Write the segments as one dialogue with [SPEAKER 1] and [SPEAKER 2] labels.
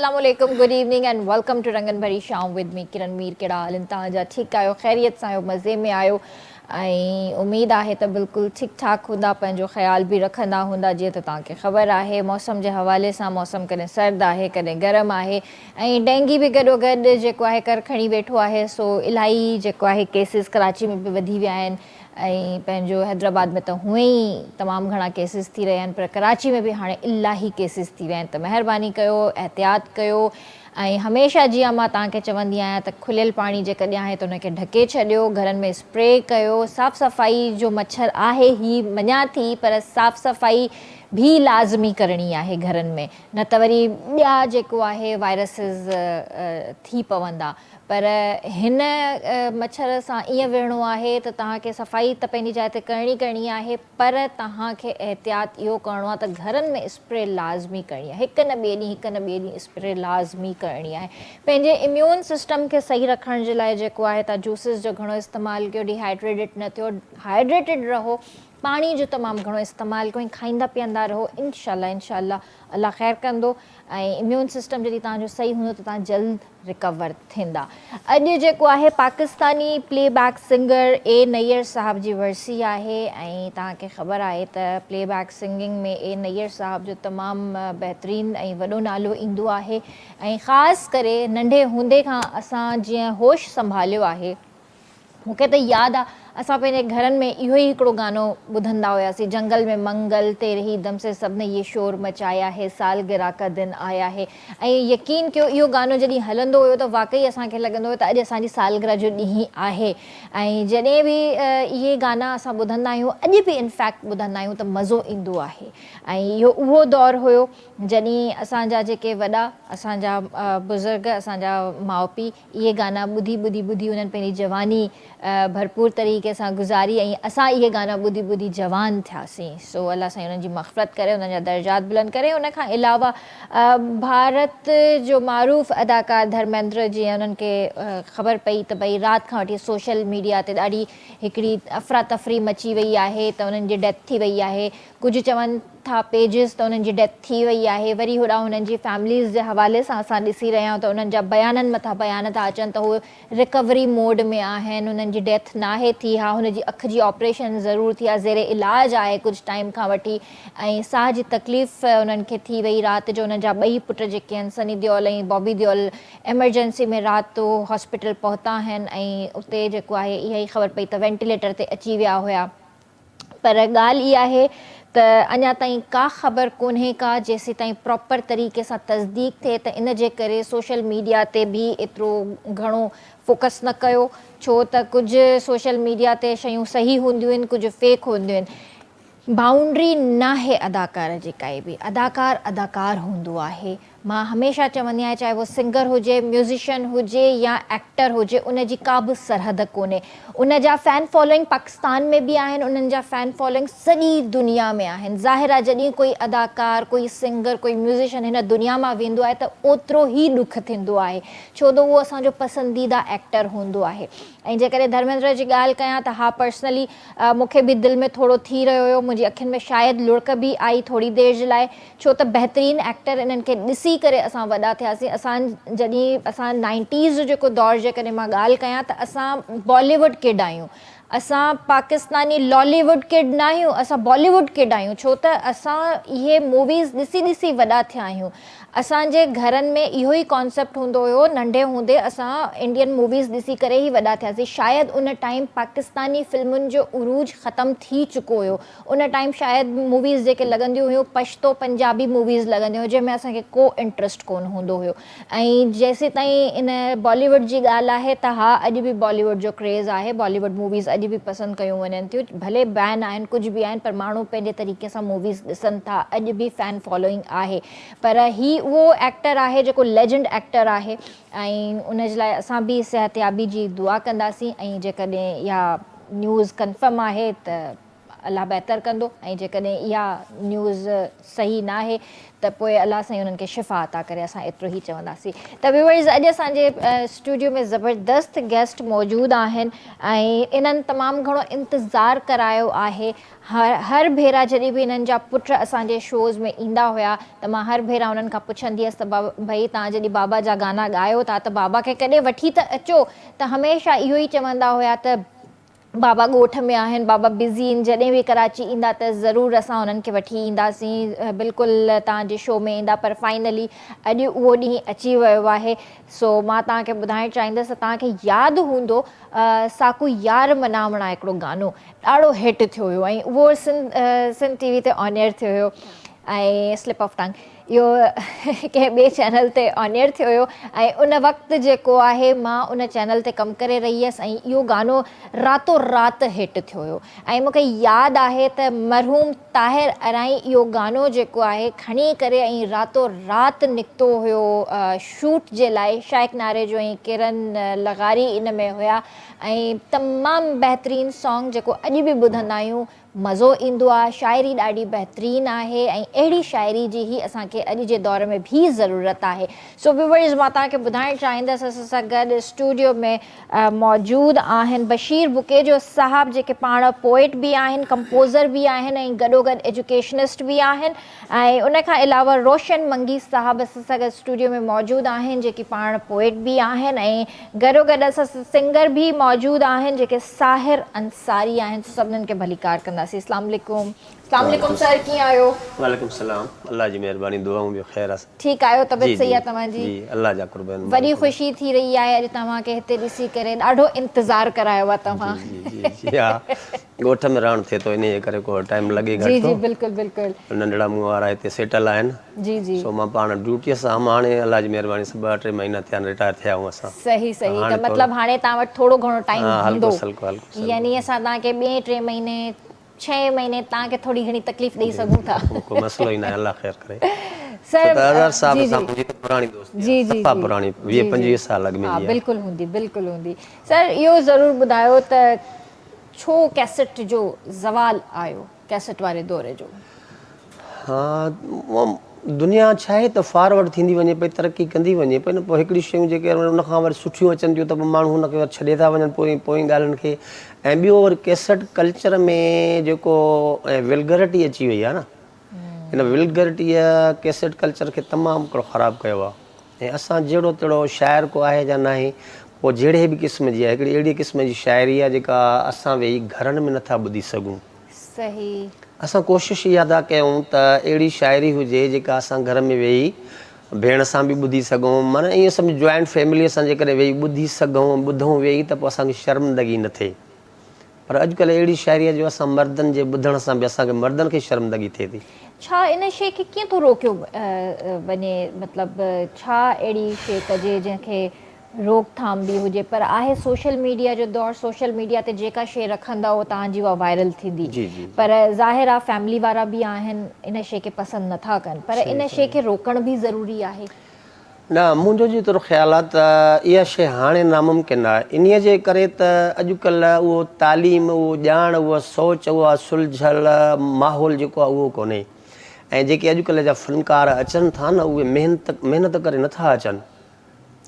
[SPEAKER 1] अस्सलामुअलैकुम, good evening and welcome to Rangan Bhari Sham with me किरण मीर। कहिड़ा हाल आहिनि तव्हांजा? ठीकु आहियो? ख़ैरियत सां आहियो? मज़े में आहियो? ऐं उमेद आहे त बिल्कुलु ठीकु ठाक हूंदा, पंहिंजो ख़्याल बि रखंदा हूंदा। जीअं त तव्हांखे ख़बर आहे मौसम जे हवाले सां मौसम कॾहिं सर्द आहे कॾहिं गर्म आहे ऐं डेंगी बि गॾो गॾु जेको आहे कर खणी वेठो आहे। सो इलाही जेको आहे केसिस कराची में बि वधी विया आहिनि ऐं पंहिंजो हैदराबाद में त हुअं ई तमामु घणा केसिस थी रहिया आहिनि, पर कराची में बि हाणे इलाही केसिस थी विया आहिनि। त महिरबानी कयो, एहतियात कयो ऐं हमेशह जीअं मां तव्हांखे चवंदी आहियां त खुलियल पाणी जे कॾहिं आहे त उनखे ढके छॾियो, घरनि में स्प्रे कयो। साफ़ु सफ़ाई जो मच्छर आहे ही मञा थी, पर साफ़ु सफ़ाई भी लाज़मी करणी आहे घरनि में, न त वरी ॿिया जेको आहे वायरसिस थी पवंदा। पर हिन मच्छर सां ईअं विढ़णो आहे त तव्हांखे सफ़ाई त पंहिंजी जाइ ते करणी आहे, पर तव्हांखे एहतियात इहो करिणो आहे त घरनि में स्प्रे लाज़मी करणी आहे। हिकु न ॿिए ॾींहुं स्प्रे लाज़मी करणी आहे। पंहिंजे इम्यून सिस्टम खे सही रखण जे लाइ जेको आहे तव्हां जूसिस जो घणो इस्तेमालु कयो, डिहाइड्रेटेड न थियो, हाइड्रेटेड रहो, पाणी जो तमामु घणो इस्तेमालु कयो, खाईंदा पीअंदा रहो। इंशाल्लाह अल्लाह ख़ैरु कंदो ऐं इम्यून सिस्टम जॾहिं तव्हांजो सही हूंदो त तव्हां जल्द रिकवर थींदा। अॼु जेको आहे पाकिस्तानी प्लेबैक सिंगर ए नैयर साहब जी वरसी आहे ऐं तव्हांखे ख़बर आहे त प्लेबैक सिंगिंग में ए नैयर साहब जो तमामु बहितरीनु ऐं वॾो नालो ईंदो आहे ऐं ख़ासि करे नंढे हूंदे खां असां जीअं होश संभालियो आहे, मूंखे त यादि आहे असां पंहिंजे घरनि में इहो ई हिकिड़ो गानो ॿुधंदा हुआसीं, जंगल में मंगल तेरे ही दम से सबने ये शोर मचाया है, सालगिरह का दिन आया है। ऐं यकीन कयो इहो गानो जॾहिं हलंदो हुयो त वाक़ई असांखे लॻंदो हुयो त अॼु असांजी सालगिरह जो ॾींहुं आहे। ऐं जॾहिं बि इहे गाना असां ॿुधंदा आहियूं, अॼु बि इनफैक्ट ॿुधंदा आहियूं, त मज़ो ईंदो आहे। ऐं इहो उहो दौरु हुयो जॾहिं असांजा जेके वॾा, असांजा बुज़ुर्ग, असांजा माउ पीउ इहे गाना ॿुधी उन्हनि पंहिंजी जवानी भरपूर तरीक़े सां गुज़ारी ऐं असां इहे गाना ॿुधी जवान थियासीं। सो अलाह साईं उन्हनि जी मग़फ़िरत करे, उन्हनि जा दर्जात बुलंद करे। उनखां अलावा भारत जो मारूफ़ अदाकार धर्मेंद्र, जीअं उन्हनि खे ख़बर पई त भई राति खां वठी सोशल मीडिया ते ॾाढी हिकिड़ी अफ़रा तफ़री मची वई आहे त उन्हनि जी डेथ थी वई आहे। कुझु चवनि था पेजिस त उन्हनि जी डेथ थी वई आहे, वरी होॾां हुननि जी फैमिलीज़ जे हवाले सां असां ॾिसी रहिया आहियूं त उन्हनि जा बयाननि मथां बयान था अचनि त उहे रिकवरी मोड में आहिनि, उन्हनि जी डेथ नाहे थी। हा, हुनजी अखि जी ऑपरेशन ज़रूरु थी आहे, ज़ेरे इलाज आहे कुझु टाइम खां वठी, ऐं साह जी तकलीफ़ उन्हनि खे थी वई। राति जो उन्हनि जा ॿई पुट जेके आहिनि सनी देओल ऐं बॉबी देओल एमरजेंसी में राति हॉस्पिटल पहुता आहिनि ऐं उते जेको आहे इहा ई ख़बर पई त वेंटिलेटर ते अची विया हुया। पर ॻाल्हि इहा आहे त अञा ताईं का ख़बर कोन्हे का, जेसीं ताईं प्रॉपर तरीक़े सां तस्दीक थिए। त इन जे करे सोशल मीडिया ते बि एतिरो घणो फोकस न कयो, छो त कुझु सोशल मीडिया ते शयूं सही हूंदियूं आहिनि, कुझु फेक हूंदियूं आहिनि। बाउंड्री न आहे अदाकार जी काई बि, अदाकार हूंदो आहे। मां हमेशह चवंदी आहियां, चाहे उहो सिंगर हुजे, म्यूज़िशियन हुजे या एक्टर हुजे, उन जी का बि सरहद कोन्हे। उन जा फ़ैन फॉलोइंग पाकिस्तान में बि आहिनि, उन्हनि जा फ़ैन फॉलोइंग सॼी दुनिया में आहिनि। ज़ाहिर आहे जॾहिं कोई अदाकार, कोई सिंगर, कोई म्यूज़िशियन हिन दुनिया मां वेंदो आहे त ओतिरो ई ॾुखु थींदो आहे, छो त उहो असांजो पसंदीदा एक्टर हूंदो आहे। ऐं जेकॾहिं धर्मेंद्र जी ॻाल्हि कयां त हा, पर्सनली मूंखे बि दिलि में थोरो थी रहियो हुयो, मुंहिंजी अखियुनि में शायदि लुड़क बि आई थोरी देरि जे लाइ, छो त बहितरीनु एक्टर इन्हनि खे ॾिसी करे असां वॾा थियासीं। जॾहिं असां 90s जो जेको दौरु जेकॾहिं मां ॻाल्हि कयां त असां बॉलीवुड किड आहियूं, असां पाकिस्तानी लॉलीवुड किड न आहियूं, असां बॉलीवुड किड आहियूं, छो त असां इहे मूवीज़ ॾिसी वॾा थिया आहियूं। असांजे घरनि में इहो ई कॉन्सेप्ट हूंदो हुयो, नंढे हूंदे असां इंडियन मूवीज़ ॾिसी करे ई वॾा थियासीं। शायदि उन टाइम पाकिस्तानी फिल्मुनि जो उरूज ख़तमु थी चुको हुयो, उन टाइम शायदि मूवीज़ जेके लॻंदियूं हुयूं पश्तो पंजाबी मूवीज़ लॻंदियूं हुयूं, जंहिंमें असांखे को इंट्रस्ट कोन हूंदो हुयो। ऐं जेसीं ताईं इन बॉलीवुड जी ॻाल्हि आहे त हा, अॼु बि बॉलीवुड जो क्रेज़ आहे, बॉलीवुड मूवीज़ अॼु बि पसंदि कयूं वञनि थियूं। भले बैन आहिनि, कुझु बि आहिनि, पर माण्हू पंहिंजे तरीक़े सां मूवीज़ ॾिसनि था, अॼु बि फ़ैन फॉलोइंग आहे। पर ही उहो एक्टर आहे जेको लेजेंड एक्टर आहे ऐं उन जे लाइ असां बि सिहतयाबी जी दुआ कंदासीं। ऐं जेकॾहिं इहा न्यूज़ कंफर्म आहे त अलाह बहितर कंदो ऐं जेकॾहिं इहा न्यूज़ सही न आहे त पोइ अलाह साईं उन्हनि खे शिफ़ा अता करे, असां एतिरो ई चवंदासीं। त व्यूअर्स, अॼु असांजे स्टूडियो में ज़बरदस्त गेस्ट मौजूदु आहिनि ऐं इन्हनि तमामु घणो इंतज़ारु करायो आहे। हर भेरा जॾहिं बि इन्हनि जा पुट असांजे शोज़ में ईंदा हुया त मां हर भेरा उन्हनि खां पुछंदी हुअसि त भई तव्हां जॾहिं बाबा जा गाना ॻायो था त बाबा खे कॾहिं वठी त अचो, त हमेशह इहो ई चवंदा हुया त बाबा ॻोठ में आहिनि, बाबा बिज़ी आहिनि, जॾहिं बि कराची ईंदा त ज़रूरु असां उन्हनि खे वठी ईंदासीं, बिल्कुलु तव्हांजे शो में ईंदा। पर फाइनली अॼु उहो ॾींहुं अची वियो आहे। सो मां तव्हांखे ॿुधाइणु चाहींदसि त तव्हांखे यादि हूंदो साकू यार मनावणा हिकिड़ो गानो ॾाढो हिट थियो हुयो ऐं उहो सिंध टीवी ते ऑन एयर थियो हुयो ऐं स्लिप ऑफ टंग इहो कंहिं ॿिए चैनल ते ऑन एयर थियो हुयो ऐं उन वक़्तु जेको आहे मां उन चैनल ते कमु करे रही हुअसि ऐं इहो गानो रातो राति हिट थियो हुयो ऐं मूंखे यादि आहे त मरहूम ताहिर अराई इहो गानो जेको आहे खणी करे ऐं रातो राति निकितो हुयो शूट जे लाइ। शाइक नारे जो ऐं किरन लगारी इन में हुया ऐं तमामु बहितरीनु सॉन्ग जेको अॼु बि ॿुधंदा आहियूं, मज़ो ईंदो आहे। शाइरी ॾाढी बहितरीनु आहे ऐं अहिड़ी शाइरी जी ई असांखे अॼु जे दौर में बि ज़रूरत आहे। सो व्यूअर्स, मां तव्हांखे ॿुधाइणु चाहींदसि असां सां गॾु स्टूडियो में मौजूदु आहिनि बशीर बुकेजो साहब, जेके पाण पोइट बि आहिनि, कंपोज़र बि आहिनि ऐं गॾोगॾु एजुकेशनिस्ट बि आहिनि ऐं उनखां अलावा रोशन मंगी साहब असां सां गॾु स्टूडियो में मौजूदु आहिनि, जेके पाण पोइट बि आहिनि ऐं गॾोगॾु असां सिंगर बि मौजूदु आहिनि, जेके साहिर अंसारी आहिनि। सभिनीनि खे भलीकार कंदासीं। अस्सलाम वालेकुम। अस्सलाम वालेकुम सर, कीअं आहियो?
[SPEAKER 2] वालेकुम सलाम, अल्लाह जी महिरबानी, दुआऊं बि ख़ैर आहे।
[SPEAKER 1] ठीकु आहियो? तबियत सही आहे तव्हांजी?
[SPEAKER 2] जी, अल्लाह जा कुर्बान।
[SPEAKER 1] वॾी ख़ुशी थी रही आहे अॼु तव्हांखे हिते ॾिसी करे, ॾाढो इंतज़ारु करायो आहे तव्हां।
[SPEAKER 2] जी जी हा, ॻोठ में रहणु थिए थो, इन जे करे को टाइम लॻे घटि
[SPEAKER 1] जी
[SPEAKER 2] थो।
[SPEAKER 1] जी बिल्कुलु बिल्कुलु।
[SPEAKER 2] नंढड़ा मुंहुं वारा हिते सेटल आहिनि।
[SPEAKER 1] जी जी।
[SPEAKER 2] सो मां पाण ड्यूटीअ सां हाणे अल्लाह जी महिरबानी 2-3 महीना थिया आहिनि रिटायर थिया आहियूं असां।
[SPEAKER 1] सही सही, त मतिलबु हाणे तव्हां वटि थोरो घणो टाइम हूंदो,
[SPEAKER 2] हल्को
[SPEAKER 1] यानी असां तव्हांखे 2-3 महीने 6 महीने तव्हांखे थोरी घणी तकलीफ़ ॾेई सघूं था।
[SPEAKER 2] कोई मसलो ई न आहे, अल्लाह ख़ैर करे।
[SPEAKER 1] सर
[SPEAKER 2] जी जी पुराणी दोस्ती
[SPEAKER 1] जी जी
[SPEAKER 2] पुराणी 20-25 साल अॻु में
[SPEAKER 1] हा, बिल्कुलु हूंदी, बिल्कुलु हूंदी। सर इहो ज़रूरु ॿुधायो त छो कैसेट जो ज़वाल आयो, कैसेट वारे दौर जो?
[SPEAKER 2] हा, दुनिया छा आहे त फॉरवर्ड थींदी वञे पई, तरक़ी कंदी वञे पई न, पोइ हिकिड़ी शयूं जेके उनखां वरी सुठियूं अचनि थियूं त पोइ माण्हू हुनखे वरी छॾे था वञनि पोइ ॻाल्हियुनि खे। ऐं ॿियो वरी कैसेट कल्चर में जेको विल्गरिटी अची वई आहे न, हिन विल्गरिटीअ कैसेट कल्चर खे तमामु हिकिड़ो ख़राबु कयो आहे। ऐं असां जहिड़ो तहिड़ो शाइर को आहे या न आहे, पोइ जहिड़े बि क़िस्म जी आहे, हिकिड़ी अहिड़ी क़िस्म जी शाइरी आहे जेका असां वेही घरनि में नथा ॿुधी सघूं।
[SPEAKER 1] सही।
[SPEAKER 2] असां कोशिशि इहा था कयूं त अहिड़ी शाइरी हुजे जेका असां घर में वेही भेण सां बि ॿुधी सघूं, माना ईअं सम्झ जॉइंट फैमिलीअ सां जेकॾहिं वेही ॿुधी सघूं, ॿुधूं वेही त पोइ असांखे शर्मिंदगी न थिए। पर अॼुकल्ह अहिड़ी शाइरी आहे जो असां मर्दनि जे ॿुधण सां बि असांखे मर्दनि खे शर्मिंदगी थिए थी।
[SPEAKER 1] छा इन शइ खे कीअं थो रोकियो वञे, मतिलबु छा अहिड़ी शइ कजे जंहिंखे रोकथाम बि हुजे? पर आहे सोशल मीडिया जो दौरु, सोशल मीडिया ते जेका शइ रखंदा उहो तव्हांजी उहा वायरल थींदी। पर ज़ाहिर आहे फैमिली वारा बि आहिनि, इन शइ खे पसंदि नथा कनि, पर इन शइ खे रोकण बि ज़रूरी आहे।
[SPEAKER 2] न, मुंहिंजो जेतिरो ख़्यालु आहे त इहा शइ हाणे नामुमकिन आहे। इन्हीअ जे करे त अॼुकल्ह उहो तालीम, उहो ॼाण, उहा सोच, उहा सुलझल माहौल जेको आहे उहो कोन्हे। ऐं जेके अॼुकल्ह जा फ़नकार अचनि था न, उहे महिनत करे नथा अचनि,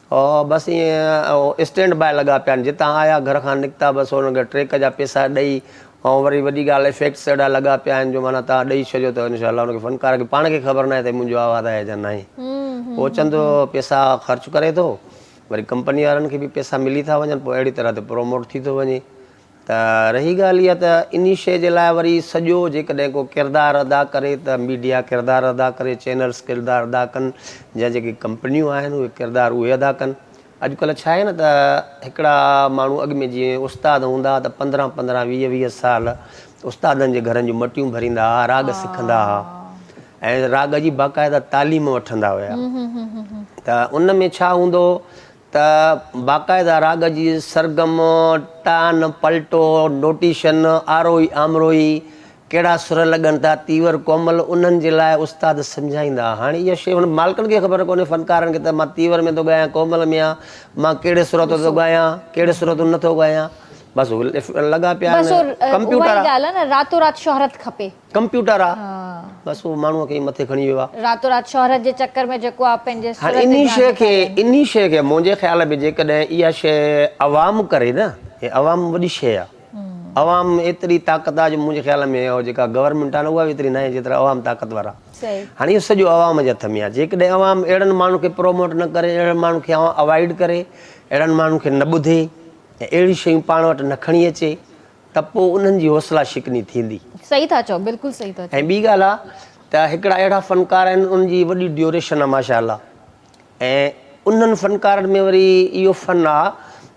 [SPEAKER 2] और बसि ईअं स्टैंड बाय लॻा पिया आहिनि। जितां आया घर खां निकिता बसि हुनखे ट्रेक जा पैसा ॾेई, ऐं वरी वॾी ॻाल्हि इफेक्ट्स अहिड़ा लॻा पिया आहिनि जो माना तव्हां ॾेई छॾियो त इनशाला हुनखे फ़नकार खे पाण खे ख़बर न आहे त मुंहिंजो आवाज़ु आहे या न आहे। पोइ चवंदो पैसा ख़र्चु करे थो, वरी कंपनी वारनि खे बि पैसा मिली था वञनि, पोइ अहिड़ी तरह ते प्रोमोट थी थो वञे। त रही ॻाल्हि इहा त इन शइ जे लाइ वरी सॼो जेकॾहिं को किरदारु अदा करे त मीडिया किरदारु अदा करे, चैनल्स किरदारु अदा कनि, या जेके कंपनियूं आहिनि उहे किरदारु उहे अदा कनि। अॼुकल्ह छा आहे न त हिकिड़ा माण्हू अॻु में जीअं उस्ताद हूंदा त 15-15, 20-20 साल उस्तादनि जे घरनि जूं मटियूं भरींदा हुआ, राग सिखंदा हुआ ऐं राग जी बाक़ाइदा तालीम वठंदा हुया। त उन में छा हूंदो त बाक़ाइदा राग जी सरगम, तान, पलटो, नोटेशन, आरोही आमरोही, कहिड़ा सुर लॻनि था, तीवर कोमल, उन्हनि जे लाइ उस्ताद सम्झाईंदा। हाणे इहा शइ हुन मालिकनि खे ख़बर कोन्हे, फ़नकारनि खे, त मां तीवर में थो ॻायां, कोमल में आहियां, मां कहिड़े सुर ते थो ॻायां, कहिड़े सुर ते नथो ॻायां। बसि लॻा पिया
[SPEAKER 1] बसि
[SPEAKER 2] आहिनि कंप्यूटर
[SPEAKER 1] ॻाल्हि आहे न रातो राति शोहरत खपे
[SPEAKER 2] कंप्यूटर आहे
[SPEAKER 1] हा
[SPEAKER 2] बसि उहो माण्हूअ खे मथे खणी वियो आहे
[SPEAKER 1] रातो राति शोहरत जे चक्कर में जेको आहे पंहिंजे
[SPEAKER 2] हाणे इन शइ खे मुंहिंजे ख़्याल में जेकॾहिं इहा शइ अवाम करे न हे अवाम वॾी शइ आहे अवाम एतिरी ताक़त आहे जो मुंहिंजे ख़्याल में जेका गवर्नमेंट आहे न उहा बि एतिरी न आहे जेतिरा अवाम ताक़तवर आहे हाणे इहो सॼो अवाम जे हथ में आहे जेकॾहिं अवाम अहिड़नि माण्हुनि खे प्रोमोट न करे अहिड़नि माण्हुनि खे अवॉइड करे अहिड़नि माण्हुनि खे न ॿुधे ऐं अहिड़ी शयूं पाण वटि न खणी अचे त पोइ उन्हनि जी हौसला शिकनी थींदी
[SPEAKER 1] सही था चओ बिल्कुलु सही था चओ
[SPEAKER 2] ऐं ॿी ॻाल्हि आहे त हिकिड़ा अहिड़ा फ़नकार आहिनि उनजी वॾी ड्यूरेशन आहे माशाअल्लाह ऐं उन्हनि फ़नकारनि में वरी इहो फ़न आहे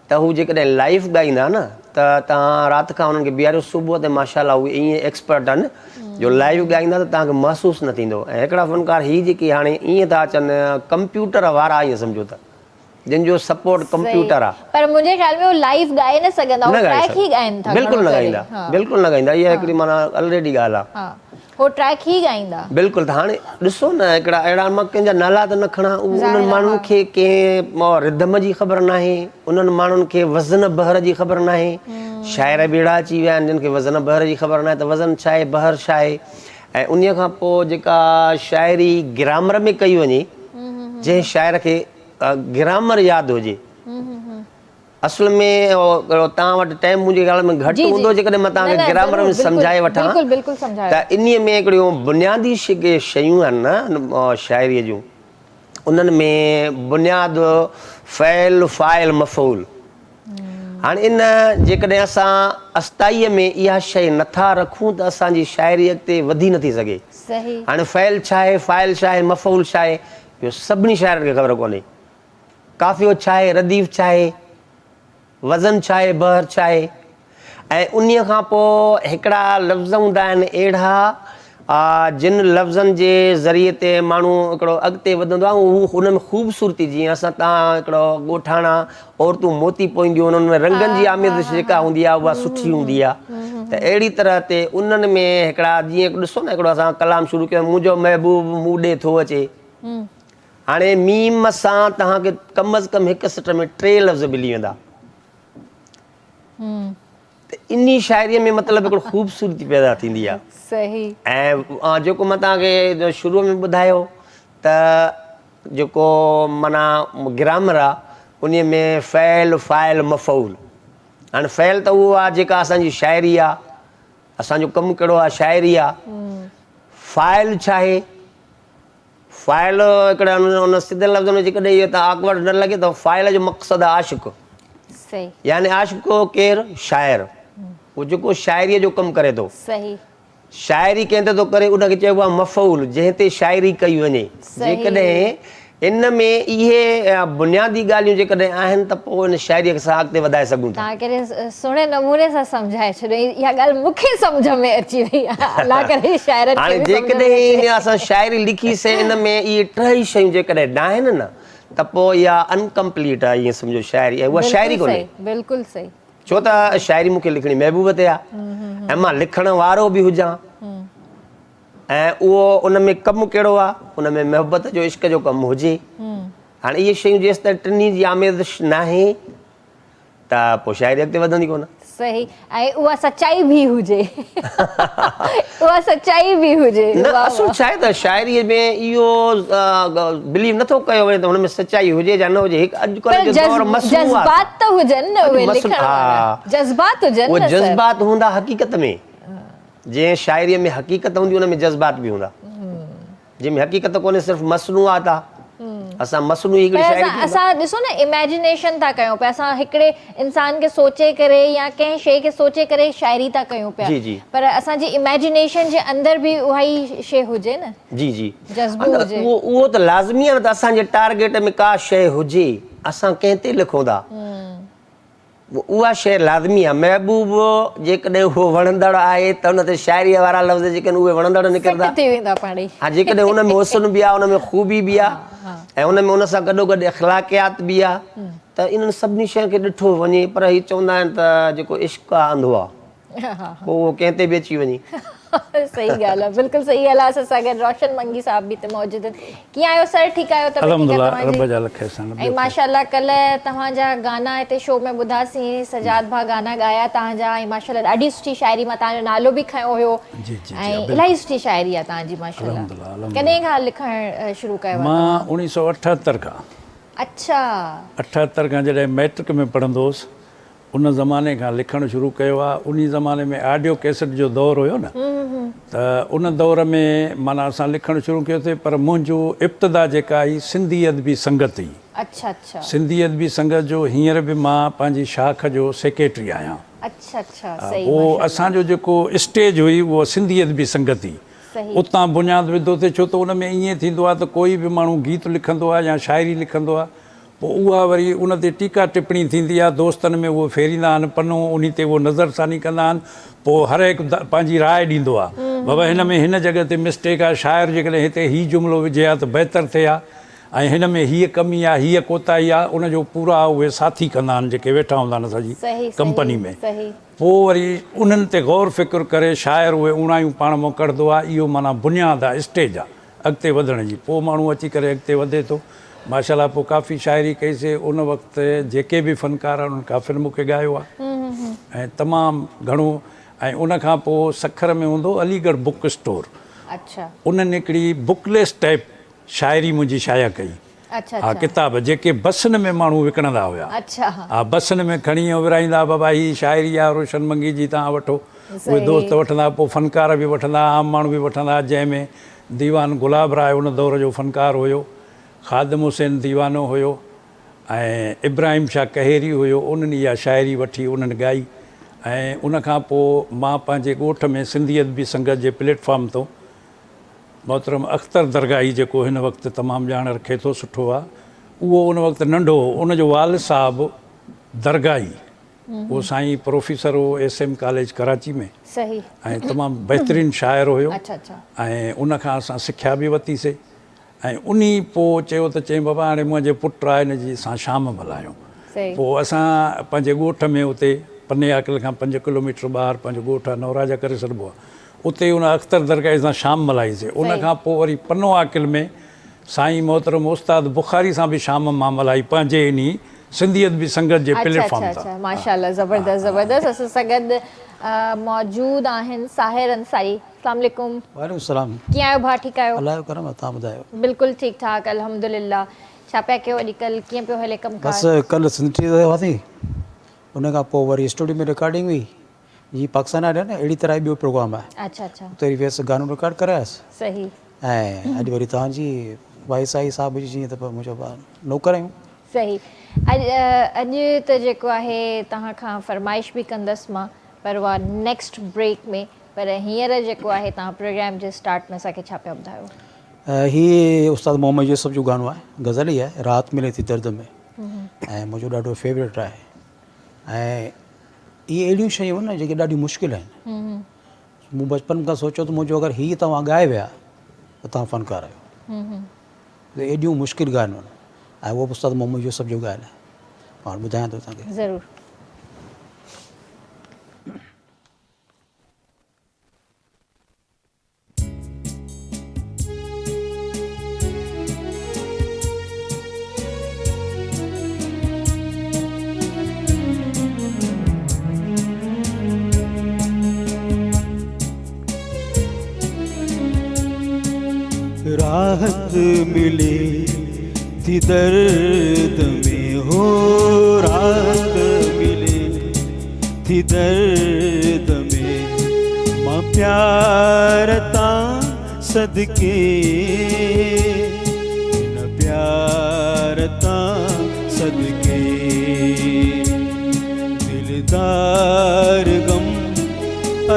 [SPEAKER 2] त हू जेकॾहिं लाइव ॻाईंदा न त तव्हां राति खां उन्हनि खे बीहारियो सुबुह ते माशाअल्लाह उहे ईअं एक्सपर्ट आहिनि जो लाइव ॻाईंदा त तव्हांखे महसूसु न थींदो ऐं हिकिड़ा फ़नकार हीअ जेके हाणे ईअं था अचनि कंप्यूटर वारा ईअं सम्झो त जिन जो सपोर्ट कंप्यूटर आहे
[SPEAKER 1] पर मुंहिंजे ख़्याल में लाइव ॻाए न सघंदा ट्रैक ई ॻाइनि था
[SPEAKER 2] बिल्कुलु न ॻाईंदा बिल्कुलु न ॻाईंदा इहा हिकिड़ी माना ऑलरेडी ॻाल्हि आहे
[SPEAKER 1] हो ट्रैक ई ॻाईंदा
[SPEAKER 2] बिल्कुलु त हाणे ॾिसो न हिकिड़ा अहिड़ा मां कंहिंजा नाला त न खणा उन्हनि माण्हुनि खे कंहिं रिदम जी ख़बर नाहे उन्हनि माण्हुनि खे वज़न बहर जी ख़बर नाहे शाइर बि अहिड़ा अची विया आहिनि जिन खे वज़न बहर जी ख़बर नाहे त वज़न छा आहे बहर छा आहे ऐं उन खां पोइ जेका शाइरी ग्रामर में कई वञे जंहिं शाइर खे ग्रामर यादि हुजे असल में तव्हां वटि टाइम मुंहिंजे ख़्याल में घटि हूंदो जेकॾहिं मां तव्हांखे ग्रामर में सम्झाए वठां त इन में हिकिड़ियूं बुनियादी शयूं आहिनि न शाइरीअ जूं उन्हनि में बुनियादु फ़ैल फ़ाइल मफ़ूल हाणे इन जेकॾहिं असां अस्ताईअ में इहा शइ नथा रखूं त असांजी शाइरी अॻिते वधी नथी सघे हाणे फ़ैल छा आहे फ़ाइल छा आहे मफ़ूल छा आहे इहो सभिनी शाइरनि खे ख़बर कोन्हे काफ़ियो छा आहे रदीफ़ छा आहे वज़न छा आहे बहर छा आहे ऐं उन खां पोइ हिकिड़ा लफ़्ज़ हूंदा आहिनि अहिड़ा जिन लफ़्ज़नि जे ज़रिए ते माण्हू हिकिड़ो अॻिते वधंदो आहे हू हुन में ख़ूबसूरती जीअं असां तव्हां हिकिड़ो ॻोठाणा औरतूं मोती पोईंदियूं उन्हनि में रंगनि जी आमेद जेका हूंदी आहे उहा सुठी हूंदी आहे त अहिड़ी तरह ते उन्हनि में हिकिड़ा जीअं ॾिसो न हिकिड़ो असां कलाम शुरू कयो मुंहिंजो महबूब मूं ॾे थो अचे हाणे मीम सां तव्हांखे कम अज़ कम हिकु सिट में 3 लफ़्ज़ मिली वेंदा त इन शाइरीअ में मतिलबु हिकिड़ो ख़ूबसूरती पैदा थींदी आहे ऐं जेको मां तव्हांखे शुरूअ में ॿुधायो त जेको माना ग्रामर आहे उन में फ़ैल फ़ाइल मफ़ूल हाणे फ़ैल त उहो आहे जेका असांजी शाइरी आहे असांजो कमु कहिड़ो आहे शाइरी आहे फ़ाइल छा आहे फ़ाइल हिकिड़ा उन सिधे लफ़्ज़ में जेकॾहिं इहो त ऑकवर्ड न लॻे त फ़ाइल जो मक़सदु आहे आशिक़ु यानी आशिक़ु केरु शाइर उहो जेको शाइरीअ जो कमु करे थो शाइरी कंहिं ते थो करे उनखे चइबो आहे मफ़ूल जंहिं ते शाइरी कई वञे जेकॾहिं इन में इहे बुनियादी ॻाल्हियूं जेकॾहिं आहिनि त पोइ इन शाइरीअ खे असां अॻिते वधाए सघूं था
[SPEAKER 1] सुहिणे नमूने सां सम्झाए छॾियो इहा ॻाल्हि मूंखे सम्झ में अची वई आहे
[SPEAKER 2] हाणे जेकॾहिं असां शाइरी लिखीसीं इन में इहे 3 शयूं जेकॾहिं न आहिनि न त पोइ इहा अनकम्पलीट आहे ईअं सम्झो शाइरी ऐं उहा शाइरी कोन्हे
[SPEAKER 1] बिल्कुलु सही
[SPEAKER 2] छो त शाइरी मूंखे लिखणी महबूब ते आहे ऐं मां लिखण वारो बि हुजां ऐं उहो उन में कमु कहिड़ो आहे उन में मोहबत जो इश्क जो कमु हुजे हाणे इहे शयूं जेसि ताईं टिनी जी आमेज़ न आहे त पोइ शाइरी अॻिते वधंदी कोन
[SPEAKER 1] सही ऐं उहा सचाई बि हुजे उहा सचाई बि हुजे
[SPEAKER 2] न असुल छा आहे त शाइरीअ में इहो बिलीव नथो कयो वञे त हुन में सचाई हुजे या न हुजे हिकु अॼुकल्ह जो दौर
[SPEAKER 1] जज़्बात त हुजनि न उहे लिखण वारा जज़्बात हुजनि
[SPEAKER 2] उहे जज़्बात हूंदा हक़ीक़त में जंहिं शाइरीअ में हक़ीक़त हूंदी उन में जज़्बात बि हूंदा जंहिंमें हक़ीक़त कोन्हे सिर्फ़ु मसनूआत आहे असां मसनूई हिकिड़ी शाइरी
[SPEAKER 1] असां ॾिसो न इमेजिनेशन था कयूं पिया असां हिकिड़े इंसान खे सोचे करे या कंहिं शइ खे सोचे करे शाइरी था कयूं पिया पर असांजी इमेजिनेशन जे अंदरि बि उहा ई शइ हुजे न जज़्बो हुजे
[SPEAKER 2] उहो त लाज़मी आहे न त असांजे टारगेट में का शइ हुजे असां कंहिं ते लिखूं था उहा शइ लाज़मी आहे महबूब जेकॾहिं उहो वणंदड़ आहे त हुन ते शाइरीअ वारा लफ़्ज़ जेके आहिनि उहे वणंदड़ निकिरंदा हा जेकॾहिं हुन में हुस्न बि आहे हुन में ख़ूबी बि आहे ऐं हुन में हुन सां गॾोगॾु अख़लाक़ियात बि आहे त इन्हनि सभिनी शयुनि खे ॾिठो वञे पर हीअ चवंदा आहिनि त जेको इश्क़ आहे अंधो आहे पोइ उहो कंहिं ते बि अची वञे
[SPEAKER 1] सही ॻाल्हि आहे, बिल्कुलु सही ॻाल्हि आहे। असां सां गॾु रोशन मंगी साहब बि हिते मौजूदु आहिनि। कीअं आहियो सर? ठीकु आहियो?
[SPEAKER 3] अल्हम्दुलिल्लाह, रब जा लख एहसान।
[SPEAKER 1] ऐं माशाल्लाह कल्ह तव्हांजा गाना हिते शो में ॿुधासीं, सजाद भाउ गाना ॻाया तव्हांजा, ऐं माशाल्लाह ॾाढी सुठी शाइरी, मां तव्हांजो नालो बि खयो हुयो ऐं इलाही सुठी शाइरी आहे तव्हांजी माशाल्लाह। कॾहिं खां लिखणु शुरू कयो?
[SPEAKER 3] मां 1978 खां।
[SPEAKER 1] अच्छा,
[SPEAKER 3] 78 खां जॾहिं मैट्रिक में पढ़ंदो हुउसि उन ज़माने खां लिखणु शुरू कयो आहे। उन ज़माने में ऑडियो कैसेट जो दौरु हुयो न, त उन दौर में माना असां लिखणु शुरू कयोसीं। पर मुंहिंजो इब्तिदा जेका आई सिंधी अदबी संगत हुई।
[SPEAKER 1] अच्छा अच्छा,
[SPEAKER 3] सिंधी अदबी संगत जो हींअर बि मां पंहिंजी शाख जो सेक्रेटरी आहियां।
[SPEAKER 1] अच्छा अच्छा, सही।
[SPEAKER 3] पोइ असांजो जेको स्टेज हुई उहो सिंधी अदबी संगत हुई। उतां बुनियादु विधोसीं, छो त उन में ईअं थींदो आहे त कोई बि माण्हू गीत लिखंदो आहे या शाइरी लिखंदो आहे, पोइ उहा वरी उन ते टीका टिप्पणी थींदी आहे, दोस्तनि में उहो फेरींदा आहिनि पनो, उन ते उहो नज़रसानी कंदा आहिनि। पोइ हर हिकु पंहिंजी राय ॾींदो आहे, बाबा हिन में हिन जॻह ते मिस्टेक आहे, शाइर जेकॾहिं हिते हीउ जुमिलो विझे हा त बहितरु थिए हा, ऐं हिन में हीअ कमी आहे, हीअ कोताही आहे, उनजो पूरा उहे साथी कंदा आहिनि जेके वेठा हूंदा आहिनि असांजी कंपनी में। पोइ वरी उन्हनि ते गौर फ़िक्र करे शाइर उहे उणायूं पाण मां कढंदो आहे। इहो माना बुनियादु आहे, स्टेज आहे अॻिते वधण जी। पोइ माण्हू अची करे अॻिते वधे थो। माशाल्लाह पोइ काफ़ी शाइरी कईसीं। उन वक़्तु जेके बि फ़नकार आहिनि उन्हनि काफ़िर मूंखे ॻायो आहे ऐं तमामु घणो। ऐं उनखां पोइ सखर में हूंदो अलीगढ़ बुक स्टोर,
[SPEAKER 1] अच्छा,
[SPEAKER 3] उन्हनि हिकिड़ी बुकलेस टाइप शाइरी मुंहिंजी शाया कई। हा, किताब जेके बसनि में माण्हू विकिणंदा हुया। हा, बसनि में खणी विराईंदा, बाबा हीअ शाइरी आहे रोशन मंगी जी, तव्हां वठो। उहे दोस्त वठंदा, पोइ फ़नकार बि वठंदा, आम माण्हू बि वठंदा, जंहिंमें दीवान गुलाब राय उन दौर जो फ़नकार हुयो, ख़ादिम हुसैन दीवानो हुयो ऐं इब्राहिम शाह कहेरी हुयो। उन्हनि इहा शाइरी वठी उन्हनि ॻाई। ऐं उनखां पोइ मां पंहिंजे ॻोठ में सिंधी अदबी संगत जे प्लेटफॉर्म तो मोहतरम अख़्तर दरगाही, जेको हिन वक़्तु तमामु ॼाण रखे थो, सुठो आहे, उहो उन वक़्तु नंढो हो। उनजो वाल साहबु दरगाही, उहो साईं प्रोफेसर हो SM कॉलेज कराची में,
[SPEAKER 1] सही,
[SPEAKER 3] ऐं तमामु बहितरीनु शाइर हुयो।
[SPEAKER 1] अच्छा,
[SPEAKER 3] ऐं उनखां असां सिख्या बि वरितीसीं। ऐं उन पोइ चयो त चई बाबा हाणे मुंहिंजे पुटु आहे, हिन जी असां शाम मल्हायूं। पोइ असां पंहिंजे ॻोठ में उते पने आकिल खां 5 किलोमीटर ॿाहिरि पंहिंजो ॻोठ आहे, नवराजा करे सॾिबो आहे, उते उन अख़्तर दरगाह सां शाम मल्हाईसीं। उनखां पोइ वरी पनो आकिल में साईं मोहतरम उस्ताद बुखारी सां बि शाम मां मल्हाई, पंहिंजे इन सिंधी अदबी संगत जे प्लेटफॉर्म तां।
[SPEAKER 1] माशाल्लाह, ज़बरदस्त ज़बरदस्त। असां सां गॾु मौजूदु आहिनि साहिर अंसारी। अस्सलाम वालेकुम।
[SPEAKER 4] वालेकुम सलाम।
[SPEAKER 1] कीअं आहियो भाउ? ठीकु आहियो?
[SPEAKER 4] अल्लाह जो करम आहे, तव्हां ॿुधायो?
[SPEAKER 1] बिल्कुलु ठीकु ठाक, अल्हम्दुलिल्लाह। छा पिया कयो अॼुकल्ह? कीअं पियो हले कमु?
[SPEAKER 4] बसि कल्ह सिंधी हुआसीं, उन खां पोइ वरी स्टूडियो में रिकॉर्डिंग हुई। जीअं पाकिस्तान आहे न, अहिड़ी तरह ॿियो प्रोग्राम आहे।
[SPEAKER 1] अच्छा अच्छा,
[SPEAKER 4] उते वियसि, गानो रिकॉर्ड करायसि।
[SPEAKER 1] सही।
[SPEAKER 4] ऐं अॼु वरी तव्हांजी वाइस आई साहिब जी, जीअं त मुंहिंजो नौकर आहियूं।
[SPEAKER 1] सही। अॼु त जेको आहे तव्हां खां फरमाइश बि कंदसि मां, पर उहा नेक्स्ट ब्रेक में। पर हींअर जेको आहे तव्हां प्रोग्राम जे स्टार्ट में असांखे छा पिया ॿुधायो?
[SPEAKER 4] हीअ उस्ताद मोहम्मद यूसुफ जो गानो आहे, गज़ल ई आहे, रात मिले थी दर्द में, ऐं मुंहिंजो ॾाढो फेवरेट आहे। ऐं इहे अहिड़ियूं शयूं आहिनि न जेके ॾाढियूं मुश्किल आहिनि। मूं बचपन खां सोचियो त मुंहिंजो अगरि हीअ तव्हां ॻाए विया त तव्हां फ़नकार आहियो। त एॾियूं मुश्किल ॻाल्हियूं आहिनि, ऐं उहो उस्ताद मोहम्मद यूसुफ जो ॻाल्हि आहे, और ॿुधायां थो तव्हांखे।
[SPEAKER 1] ज़रूरु।
[SPEAKER 5] राहत मिले थी दर्द में हो, राहत मिले थी दर्द में, मां प्यार तां सदके, न प्यार तां सदके, दिलदार गम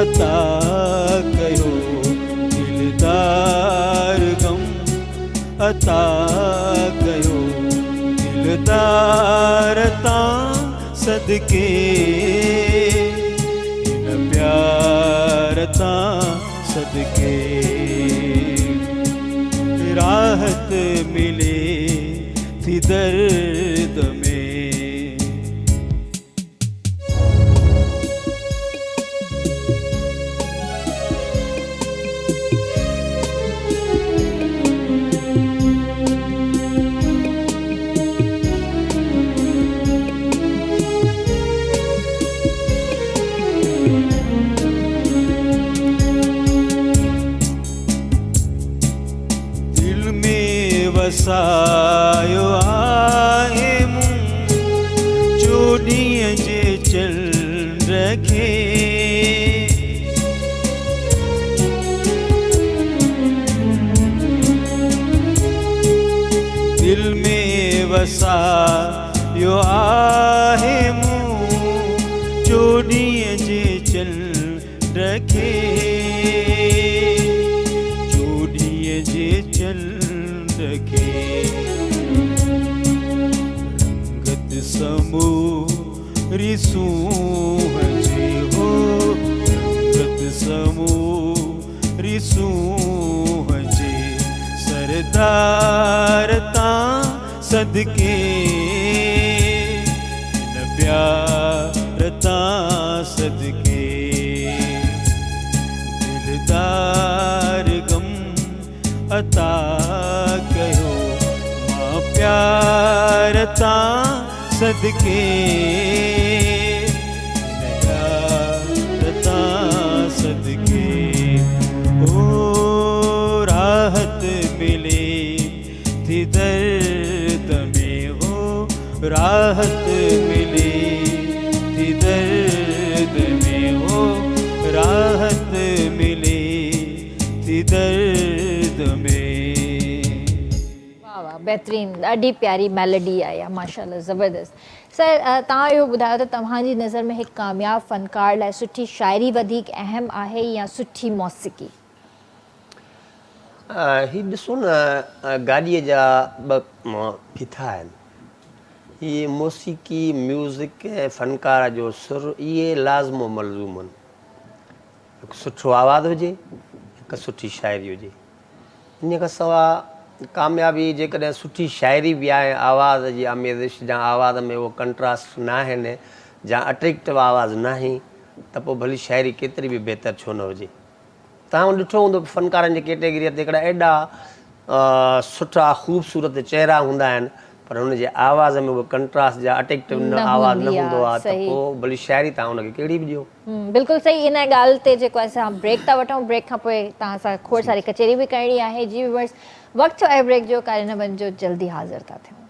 [SPEAKER 5] अता कयो, दिलदार गम अता कयो, दिलदार तां सदके, इन प्यार तां सदके, राहत मिले थी दर्द में। वसायो आहे मूं जो ॾींहं जे चल रखे दिल में वसायो आहे मूं जो ॾींहं जे चल रखे जो ॾींहं जे चल रखे रंगत समूरी सूंहं जे हो रंगत समूरी सूंहं जे सरदार तां सदके न प्यार तां सदके दिलदार गम अता कयो मां प्यार तां सदके न प्यार तां सदके ओ राहत मिले थी दर्द में हो राहत मिले थी दर्द में हो राहत मिले थी दर्द में
[SPEAKER 1] वाह वाह बहितरीनु ॾाढी प्यारी मेलोडी आई आहे माशाल्लाह ज़बरदस्त सर तव्हां इहो ॿुधायो त तव्हांजी नज़र में हिकु कामयाबु फ़नकार लाइ सुठी शाइरी वधीक अहम आहे या सुठी मौसीक़ी
[SPEAKER 2] ही ॾिसो न गाॾीअ जा ॿ फिथा आहिनि हीअ मौसीक़ी म्यूज़िक ऐं फ़नकार जो सुर इहे लाज़िमो मलज़ूम आहिनि हिकु सुठो आवाज़ु हुजे हिकु सुठी शाइरी हुजे इन खां सवाइ कामयाबी जेकॾहिं सुठी शाइरी बि आहे आवाज़ जी आमेज़िश या आवाज़ में उहो कंट्रास्ट न आहिनि या अट्रैक्टिव आवाज़ न आहे त पोइ भली शाइरी केतिरी बि बहितर छो न हुजे तव्हां ॾिठो हूंदो फ़नकारनि जी कैटेगरीअ ते हिकिड़ा एॾा सुठा ख़ूबसूरत चहिरा हूंदा आहिनि पर हुनजे आवाज़ में उहो कंट्रास्ट या अट्रैक्टिव न आवाज़ न हूंदो आहे त पोइ भली शाइरी तव्हां हुनखे कहिड़ी बि ॾियो
[SPEAKER 1] बिल्कुलु सही इन ॻाल्हि ते जेको असां ब्रेक था वठूं ब्रेक खां पोइ तव्हां सां खोड़ सारी कचेरी बि करणी आहे जी व्यूअर्स वक़्तु आहे ब्रेक जो कारे न वञिजो जल्दी हाज़िर था थियूं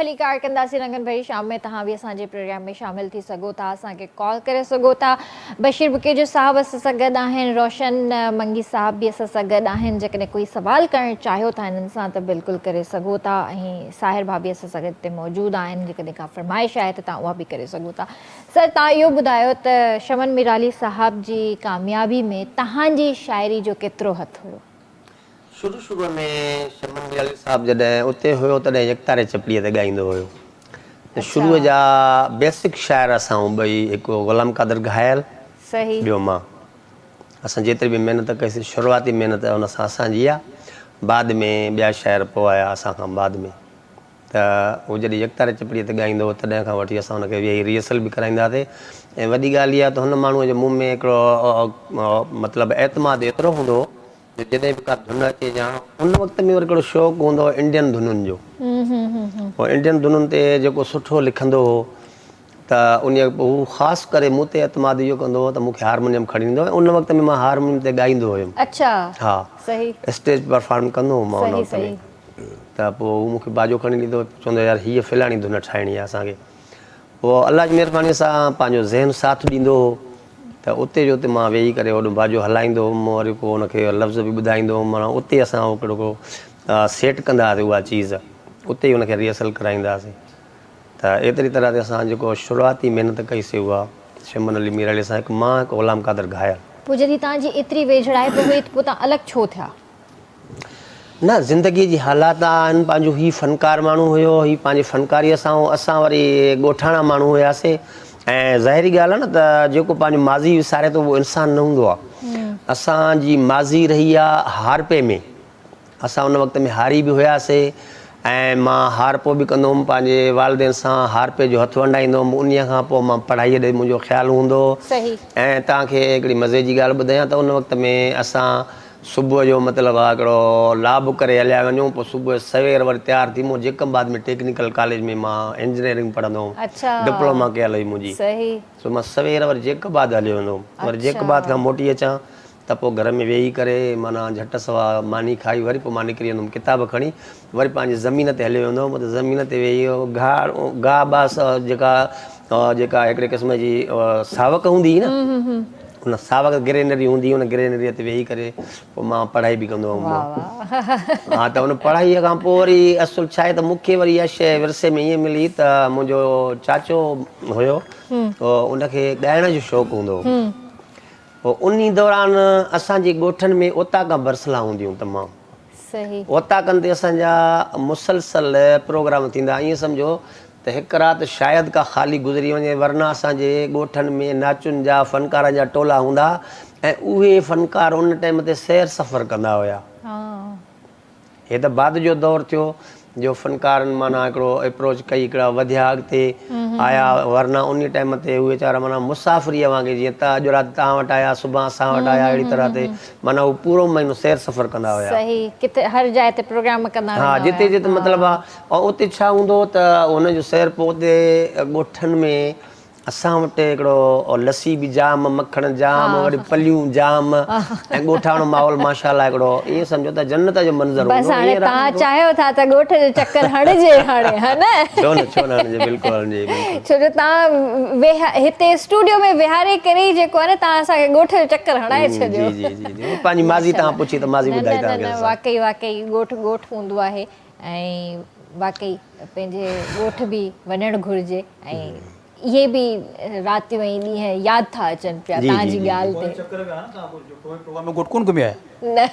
[SPEAKER 1] भली कार कंदासीं रंगन भरी शाम में तव्हां बि असांजे प्रोग्राम में शामिल थी सघो था असांखे कॉल करे सघो था बशीर बुकेजो साहब असां सां गॾु आहिनि रोशन मंगी साहब बि असां सां गॾु आहिनि जेकॾहिं कोई सवाल करणु चाहियो था हिननि सां त बिल्कुलु करे सघो था ऐं साहिर भाभी असां सां गॾु हिते मौजूदु आहिनि जेकॾहिं का फरमाइश आहे त तव्हां उहा बि करे सघो था सर तव्हां इहो ॿुधायो त शमन मिराली साहब जी कामयाबी में तव्हांजी शाइरी जो केतिरो हथु हुयो
[SPEAKER 2] शुरू में शमन मिराली साहब जॾहिं उते हुयो तॾहिं यकतारे चपड़ीअ ते ॻाईंदो हुयो त शुरूअ जा बेसिक शाइर असां ॿई हिकु ग़ुलाम क़ादिर घायल
[SPEAKER 1] सही
[SPEAKER 2] ॿियो मां असां जेतिरी बि महिनत कईसीं शुरूआती महिनत हुन सां असांजी आहे बाद में ॿिया शाइर पोइ आया असां खां बाद में त उहो जॾहिं यकतारे चपड़ीअ ते ॻाईंदो हो तॾहिं खां वठी असां हुनखे वेही रिहर्सल बि कराईंदासीं ऐं वॾी ॻाल्हि इहा त हुन माण्हूअ जे मुंहं में हिकिड़ो मतिलबु एतमाद एतिरो हूंदो हो जॾहिं बि का धुन अचे या उन वक़्त में वरी हिकिड़ो शौक़ु हूंदो हो इंडियन धुनुनि जो पोइ इंडियन धुनुनि ते जेको सुठो लिखंदो हो त उन हू ख़ासि करे मूं ते एतमाद इहो कंदो हो त मूंखे हारमोनियम खणी ईंदो हुओ उन वक़्त में मां हारमोनियम ते ॻाईंदो हुयुमि
[SPEAKER 1] अच्छा
[SPEAKER 2] हा
[SPEAKER 1] सही
[SPEAKER 2] स्टेज परफॉर्म कंदो हुउमि मां उन वक़्त में त पोइ हू मूंखे बाजो खणी ॾींदो चवंदो यार हीअ फलाणी धुन ठाहिणी आहे असांखे पोइ अलाह जी महिरबानीअ सां पंहिंजो ज़हन साथ ॾींदो हो त उते जो उते मां वेही करे ओॾो बाजो हलाईंदो हुउमि वरी पोइ हुनखे लफ़्ज़ बि ॿुधाईंदो हुउमि माना उते असां हिकिड़ो सेट कंदा हुआसीं उहा चीज़ उते ई हुनखे रिहर्सल कराईंदासीं त एतिरी तरह ते असां जेको शुरूआती महिनत कईसीं उहा शमन अली मिराली सां हिकु मां हिकु ग़ुलाम क़ादिर घायल
[SPEAKER 1] पोइ जॾहिं तव्हांजी एतिरी वेझड़ाई पई हुई त पोइ तव्हां अलॻि छो थिया
[SPEAKER 2] न ज़िंदगी जी हालात आहिनि पंहिंजो ही फ़नकार माण्हू हुयो ही पंहिंजी फ़नकारीअ सां असां वरी ॻोठाणा माण्हू हुयासीं ऐं ज़ाहिरी ॻाल्हि आहे न त जेको पंहिंजो माज़ी विसारे थो उहो इंसान न हूंदो आहे। असांजी माज़ी रही आहे हारपे में, असां उन वक़्त में हारी बि हुयासीं ऐं मां हारपो बि कंदो हुउमि पंहिंजे वालिदेन सां, हारपे जो हथु वंडाईंदो हुउमि। उन खां पोइ मां पढ़ाईअ ॾे मुंहिंजो ख़्यालु हूंदो हो।
[SPEAKER 1] सही।
[SPEAKER 2] ऐं तव्हांखे हिकिड़ी मज़े जी ॻाल्हि ॿुधायां त उन वक़्त में असां सुबुह जो मतिलबु आहे हिकिड़ो लाभ करे हलिया वञूं, पोइ सुबुह सवेर वरी तयारु थी। मूं जेकबाद में टेक्निकल कॉलेज में मां इंजीनियरिंग पढ़ंदो हुउमि,
[SPEAKER 1] अच्छा।
[SPEAKER 2] डिप्लोमा कयल हुई मुंहिंजी।
[SPEAKER 1] सही।
[SPEAKER 2] सो मां सवेर वरी जेकबाद हलियो वेंदो हुउमि, वरी जेकबाद खां मोटी अचां त पोइ घर में वेही करे माना झटि सवा मानी खाई वरी पोइ मां निकिरी वेंदुमि किताब खणी, वरी पंहिंजी ज़मीन ते हली वेंदो हुउमि। त ज़मीन ते वेही गाह बास जेका हिकिड़े क़िस्म जी सावक हूंदी हुई न, उन सावक ग्रेनरी हूंदी हुई, उन ग्रेनरीअ ते वेही करे पोइ मां पढ़ाई बि कंदो हुउमि। हा, त उन पढ़ाईअ खां पोइ वरी असुलु छा आहे त मूंखे वरी इहा शइ विरसे में ईअं मिली त मुंहिंजो चाचो हुयो, उनखे ॻाइण जो शौक़ु हूंदो हो। पोइ उन दौरान असांजे ॻोठनि में ओताका बरसला हूंदियूं तमामु।
[SPEAKER 1] सही।
[SPEAKER 2] ओताकनि ते असांजा मुसलसल प्रोग्राम थींदा। ईअं सम्झो त हिकु राति शायदि का ख़ाली गुज़री वञे, वरना असांजे ॻोठनि में नाचुनि जा फ़नकारनि जा टोला हूंदा ऐं उहे फ़नकार उन टाइम ते सैर सफ़र कंदा हुया। हे त बाद जो दौरु थियो जो फ़नकारनि माना हिकिड़ो अप्रोच कई, हिकिड़ा वधिया अॻिते आया, वरना उन टाइम ते उहे वीचारा माना मुसाफ़िरीअ वांगुरु, जीअं त अॼु राति तव्हां वटि आया सुभाणे असां वटि आया, अहिड़ी तरह ते माना उहो पूरो महीनो सैर सफ़र कंदा हुया।
[SPEAKER 1] सही। किथे हर जाइ ते प्रोग्राम कंदा
[SPEAKER 2] हा, जिते जिते मतिलबु आहे। ऐं उते छा हूंदो त हुनजो सैर पोइ उते ॻोठनि में असां वटि हिकिड़ो लस्सी बि जाम, मखण जाम, वरी पलियूं जाम ऐं ॻोठाणो माहौल माशाअल्लाह हिकिड़ो ईअं सम्झो त जन्नत जो मंज़र
[SPEAKER 1] बस
[SPEAKER 2] हूंदो।
[SPEAKER 1] हाणे तव्हां चाहियो था त ॻोठ जो चक्कर हणिजे हाणे, है न?
[SPEAKER 2] छो न हणिजे, बिल्कुलु हणिजे, बिल्कुलु।
[SPEAKER 1] छो जो तव्हां हिते स्टूडियो में विहारे करे ई जेको आहे न तव्हां असांखे ॻोठ जो चक्कर हणाए छॾियो।
[SPEAKER 2] जी जी जी जी, पंहिंजी माज़ी तव्हां पुछी त माज़ी ॿुधाई तव्हांखे।
[SPEAKER 1] वाकई वाकई ॻोठ हूंदो आहे ऐं वाकई पंहिंजे ॻोठ बि वञणु घुरिजे ऐं इहे बि रातियूं ऐं ॾींहं यादि था अचनि पिया तव्हांजी ॻाल्हि ते।
[SPEAKER 4] प्रोग्राम में ॻोठ कोन घुमिया आहे?
[SPEAKER 1] न,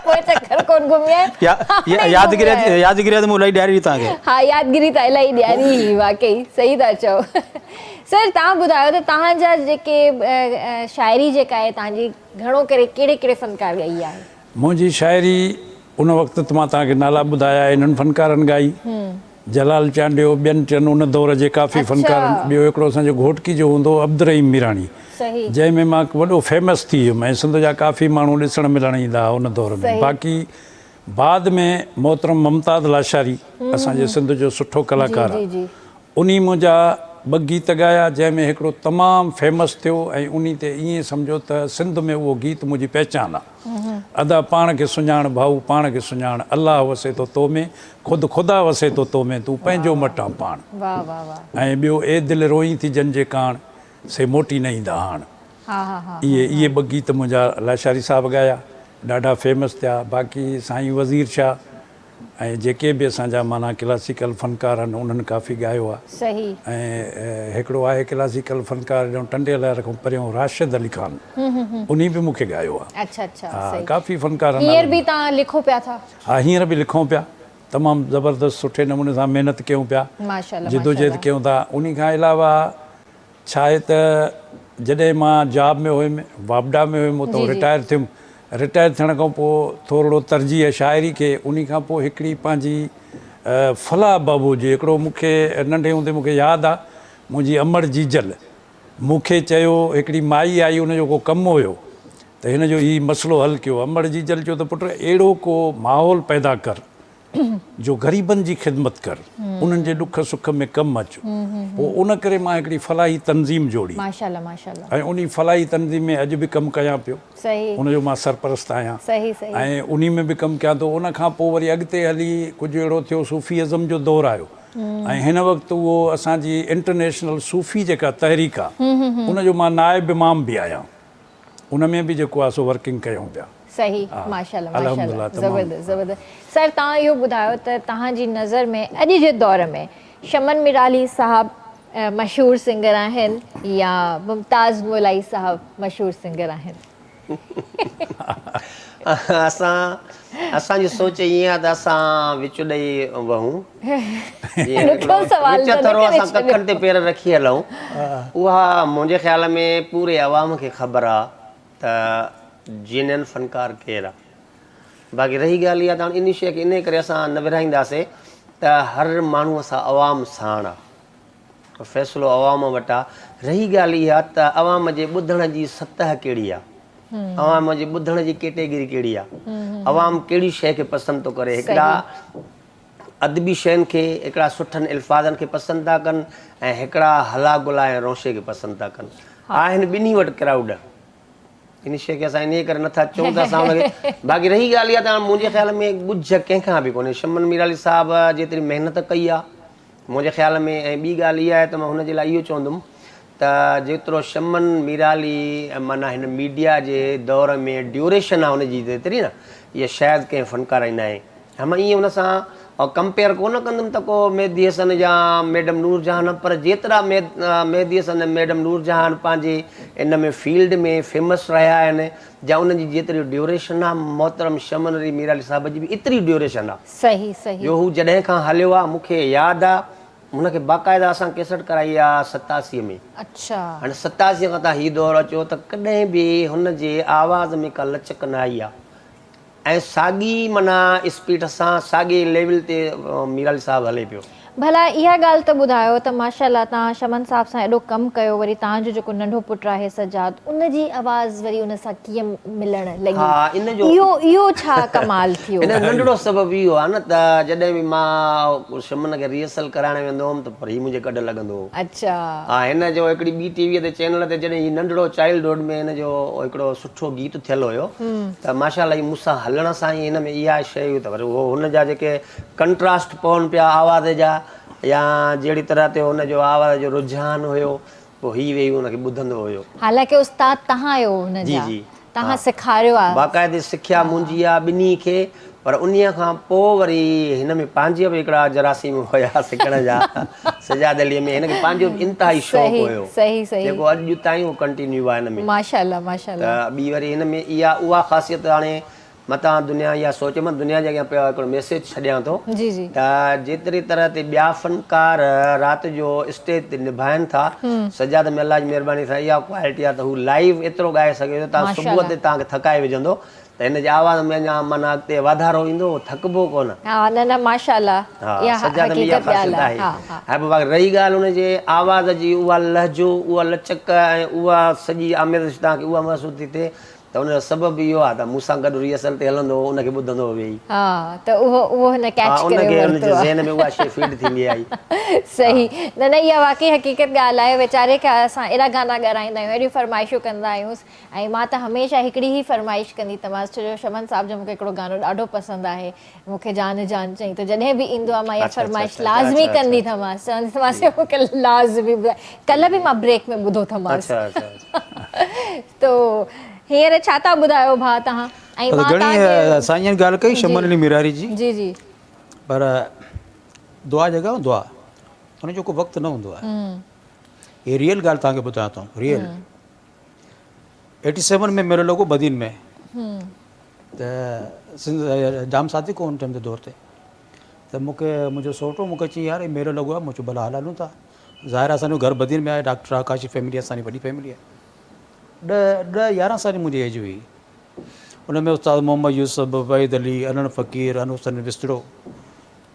[SPEAKER 1] पोइ चक्कर कोन घुमिया आहे।
[SPEAKER 4] यादगिरी त मूं इलाही ॾियारी तव्हांखे।
[SPEAKER 1] हा, यादगिरी त इलाही ॾियारी हुई, वाकई सही था चओ। सर, तव्हां ॿुधायो त तव्हांजा जेके शाइरी जेका आहे तव्हांजी घणो करे कहिड़े कहिड़े फ़नकार ॻाई आहे?
[SPEAKER 3] मुंहिंजी शाइरी उन वक़्त त मां तव्हांखे नाला ॿुधाया इन्हनि फ़नकारनि ॻाई, जलाल चांडियो, ॿियनि टियनि उन दौर जे काफ़ी फ़नकारनि। ॿियो हिकिड़ो असांजो घोटकी जो हूंदो अब्दुर रहीम मीराणी, जंहिंमें मां वॾो फेमस थी वियुमि ऐं सिंध जा काफ़ी माण्हू ॾिसणु मिलणु ईंदा हुआ उन दौर में। बाक़ी बाद में मोहतरम मुमताज़ लाशारी असांजे सिंध जो सुठो कलाकार आहे, उन मुंहिंजा ॿ गीत ॻाया जंहिंमें हिकिड़ो तमामु फेमस थियो ऐं उन ते ईअं सम्झो त सिंध में उहो गीत मुंहिंजी पहचान आहे। अदा पाण खे सुञाण भाऊ, पाण खे सुञाण, अलाह वसे थो तो में, ख़ुदा वसे थो तो में, तूं पंहिंजो मटां पाण। ऐं ॿियो ए दिलि रोई थी जंहिंजे काण, से मोटी न ईंदा हाण। इहे ॿ गीत मुंहिंजा लाशारी साहिबु ॻाया, ॾाढा फेमस थिया। बाक़ी साईं वज़ीर शाह ऐं जेके बि असांजा माना क्लासिकल फ़नकार आहिनि उन्हनि काफ़ी ॻायो आहे। ऐं हिकिड़ो आहे क्लासिकल फ़नकार ॼण टंडेलवाल खां परियों राशिद अली ख़ान, उन बि मूंखे ॻायो आहे। हा, काफ़ी फ़नकार
[SPEAKER 1] हींअर बि तव्हां लिखो पिया था?
[SPEAKER 3] हा, हींअर बि लिखूं पिया, तमामु ज़बरदस्त सुठे नमूने सां महिनत कयूं पिया, जिदोजहद कयूं था। उन खां अलावा छा आहे त जॾहिं मां जॉब में हुयुमि, वापडा में हुयुमि, उतां रिटायर थियुमि। रिटायर थियण खां पोइ थोरो तरजीह शाइरी खे, उन खां पोइ हिकिड़ी पंहिंजी फलाह बाबू जी हिकिड़ो मूंखे नंढे हूंदे मूंखे यादि आहे, मुंहिंजी अमड़ जीजल मूंखे चयो, हिकिड़ी माई आई, उनजो को कमु हुयो त हिन जो हीउ मसइलो हल कयो। अमड़ जीजल चयो त पुटु अहिड़ो को माहौल पैदा कर जो ग़रीबनि जी ख़िदमत कर, उन्हनि जे ॾुख सुख में कमु अचु। पोइ उन करे मां हिकिड़ी फलाही तनज़ीम जोड़ी ऐं उन फलाही तनज़ीम में अॼु बि कमु कयां पियो, उनजो मां सरपरस्त आहियां ऐं उन में बि कमु कयां थो। उन खां पोइ वरी अॻिते हली कुझु अहिड़ो थियो, सूफ़ीज़म जो दौरु आयो ऐं हिन वक़्तु उहो असांजी इंटरनेशनल सूफ़ी जेका तहरीक आहे उनजो मां नाइब इमाम बि आहियां, उन में बि जेको आहे सो वर्किंग कयूं पिया।
[SPEAKER 1] सही, माशाल्लाह माशाल्लाह, ज़बरदस्त ज़बरदस्त। सर, तव्हां इहो ॿुधायो त तव्हांजी नज़र में अॼु जे दौर में शमन मिराली साहब मशहूरु सिंगर आहिनि या मुमताज़ मोलाई साहब मशहूरु सिंगर आहिनि?
[SPEAKER 2] असांजी सोच ईअं आहे त असां विच ॾेई वहूं
[SPEAKER 1] ॾुखियो सवाल
[SPEAKER 2] विच
[SPEAKER 1] त न
[SPEAKER 2] थोरो
[SPEAKER 1] करे
[SPEAKER 2] असां कखनि ते पेर रखी हलूं उहा मुंहिंजे ख़्याल में पूरे अवाम खे ख़बर आहे त जीनियन फ़नकार केरु आहे। बाक़ी रही ॻाल्हि इहा त हाणे इन शइ खे इन करे असां न विरहाईंदासीं त हर माण्हूअ सां अवाम साण आहे, फ़ैसिलो अवाम वटि आहे। रही ॻाल्हि इहा त अवाम जे ॿुधण जी सतह कहिड़ी आहे, अवाम जे ॿुधण जी कैटेगरी कहिड़ी आहे, अवाम कहिड़ी शइ खे पसंदि थो करे। हिकिड़ा अदबी शयुनि खे, हिकिड़ा सुठनि अल्फाज़नि खे पसंदि था कनि ऐं हिकिड़ा हला गुला ऐं रोशे खे पसंदि था कनि। आहिनि ॿिन्ही वटि क्राउड, इन शइ खे असां इन करे नथा चऊं त असां हुनखे। बाक़ी रही ॻाल्हि इहा त मुंहिंजे ख़्याल में ॻुझ कंहिंखां बि कोन्हे। शमन मीराली साहिब जेतिरी महिनत कई आहे मुंहिंजे ख़्याल में, ऐं ॿी ॻाल्हि इहा आहे त मां हुनजे लाइ इहो चवंदुमि त जेतिरो शमन मीराली माना हिन मीडिया जे दौर में ड्यूरेशन आहे हुनजी जेतिरी न, इहा शायदि कंहिं फ़नकार ई न आहे। मां ईअं हुन सां कंपेयर कोन कंदुमि त को मेहदी हसन या मैडम नूरजहान, पर जेतिरा मेहदी हसन ऐं मैडम नूरजहान पंहिंजे इन में फील्ड में फेमस रहिया आहिनि, या उन्हनि जी जेतिरी ड्यूरेशन आहे, मोहतरम शमन मीराली साहिब जी बि एतिरी ड्यूरेशन आहे।
[SPEAKER 1] सही सही।
[SPEAKER 2] जो हू जॾहिं खां हलियो आहे मूंखे यादि आहे, हुनखे बाक़ाइदा असां केसट कराई आहे 87 में।
[SPEAKER 1] अच्छा।
[SPEAKER 2] हाणे 87 खां तव्हां हीउ दौरु अचो त कॾहिं बि हुन जे आवाज़ में का लचक न आई आहे ऐं साॻी माना स्पीड सां साॻे लेवल ते मीराली साहिबु हले पियो।
[SPEAKER 1] भला इहा ॻाल्हि त ॿुधायो त माशाल्लाह तव्हां शमन साहिब सां एॾो कमु कयो, वरी तव्हांजो जेको नंढो पुटु आहे सजाद, उनजी आवाज़ वरी उन सां कीअं मिलण लॻी?
[SPEAKER 2] हा, इन जो
[SPEAKER 1] इहो छा कमाल थियो?
[SPEAKER 2] इन नंढड़ो सबबु इहो आहे न त जॾहिं बि मां शमन खे रिहर्सल कराइण वेंदो हुअमि त पर हीउ मुंहिंजे गॾु लॻंदो हो।
[SPEAKER 1] अच्छा।
[SPEAKER 2] हा, हिन जो हिकिड़ी ॿी टीवीअ ते चैनल ते जॾहिं हीउ नंढड़ो चाइल्डहुड में हिन जो हिकिड़ो सुठो गीत थियल हुयो त माशाल्लाह मूंसां हलण सां ई हिन में इहा शइ हुई त वरी उहो हुन जा जेके कंट्रास्ट पवनि पिया आवाज़ जा, या जहिड़ी तरह ते हुनजो आवाज़ जो रुझान हुयो, पोइ हीउ वेही हुनखे ॿुधंदो हुयो।
[SPEAKER 1] हालांकि उस्ताद तव्हां आहियो हुन जा, तव्हां सेखारियो आहे,
[SPEAKER 2] बाक़ाइदे सिख्या मुंहिंजी आहे ॿिन्ही खे। पर उन्हीअ खां पोइ वरी हिन में पंहिंजा बि हिकिड़ा जरासीम हुया सिखण जा सजाद अलीअ में। हिनखे पंहिंजो इंतिहाई शौक़ु हुयो जेको अॼु ताईं उहो कंटिन्यू आहे हिन में।
[SPEAKER 1] माशाल्लाह माशाल्लाह।
[SPEAKER 2] त ॿी वरी हिन में इहा उहा ख़ासियत हाणे मतां दुनिया इहा सोचे मां दुनिया जे अॻियां पियो हिकिड़ो मैसेज छॾियां थो त जेतिरी तरह ते ॿिया फ़नकार राति जो स्टेज ते निभाइनि था, सजाद में अलाह जी महिरबानी सां इहा क्वालिटी आहे त हू लाइव एतिरो ॻाए सघे थो, तव्हां सुबुह ते तव्हांखे थकाए विझंदो त हिन जे आवाज़ में अञा माना अॻिते वाधारो ईंदो, थकबो कोन।
[SPEAKER 1] हा न न माशाल्लाह।
[SPEAKER 2] हा, सजाद में इहा ख़ासियत आहे। हाणे पोइ रही ॻाल्हि हुनजे आवाज़ जी, उहा लहजो, उहा लचक ऐं उहा सॼी आमेज़ तव्हांखे उहा महसूसु थी थिए त उनजो सबबु इहो आहे त मूंसां गॾु रिहर्सल ते हलंदो हो, उनखे ॿुधंदो हो वेही।
[SPEAKER 1] हा, त उहो हिन कैच करे
[SPEAKER 2] उनखे उनजे ज़हन में उहा शइ फीड थींदी आई।
[SPEAKER 1] सही। न न इहा वाकई हक़ीक़त ॻाल्हि आहे। वीचारे खे असां एॾा गाना ॻाराईंदा आहियूं, अहिड़ियूं फरमाइशूं कंदा आहियूं, ऐं मां त हमेशह हिकिड़ी ई फरमाइश कंदी तमासि, छो जो शमन साहिब जो मूंखे हिकिड़ो गानो ॾाढो पसंदि आहे, मूंखे जान जान चई, त जॾहिं बि ईंदो आहे मां इहा फरमाइश लाज़मी कंदी अथमांसि, चवंदीमांसि मूंखे लाज़मी ॿुधाए। कल्ह बि मां ब्रेक में ॿुधो अथमांसि। त हींअर छा था ॿुधायो भाउ तव्हां? ऐं मां
[SPEAKER 4] घणी साईं ॻाल्हि कई शमन अली मीरारी जी,
[SPEAKER 1] जी जी,
[SPEAKER 4] पर दुआ जॻह दुआ हुनजो को वक़्तु न हूंदो आहे। ये रियल ॻाल्हि तव्हांखे ॿुधायां थो, रियल 87 में मेलो लॻो बदीन में, त जाम साथी को हुन टाइम ते दौर ते, त मूंखे मुंहिंजो सोटो मूंखे चई यार मेलो लॻो आहे, मूं चयो भला हलूं था। ज़ाहिर आहे असांजो घर बदीन में आहे, डॉक्टर आकाशी फैमिली असांजी वॾी फैमिली आहे। 10-11 साल मुंहिंजी एज हुई। उन में उस्ताद मोहम्मद यूसुफ, वहीद अली, अनन फ़कीर, अनूसन विस्तड़ो,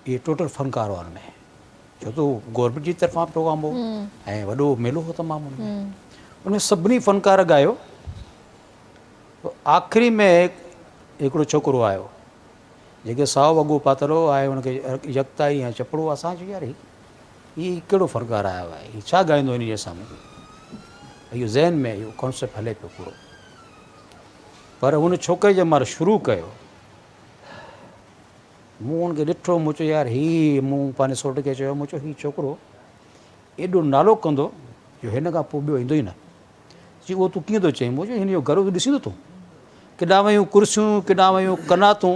[SPEAKER 4] इहे टोटल फ़नकार हुआ हुन में, छो त गवर्नमेंट जी तरफ़ां प्रोग्राम हो ऐं वॾो मेलो हो तमामु। उनमें सभिनी फ़नकार ॻायो। आख़िरी में हिकिड़ो छोकिरो आयो जेके साओ वॻो पातल हो आहे, हुनखे यकताई ऐं चपड़ो। असां चयो यार हीउ कहिड़ो फ़नकार आयो आहे, हीउ छा ॻाईंदो हिन जे साम्हूं? इहो ज़हन में इहो कॉन्सेप्ट हले पियो पूरो। पर हुन छोकिरे जे महिल शुरू कयो, मूं हुनखे ॾिठो, मूं चयो यार हीउ, मूं पंहिंजे सोट खे चयो, मूं चयो हीउ छोकिरो एॾो नालो कंदो जो हिन खां पोइ ॿियो ईंदो ई न। चई उहो तूं कीअं थो चईं? मूं चयो हिन जो घर ॾिसींदो तूं, केॾां वयूं कुर्सियूं, केॾां वयूं कनातूं।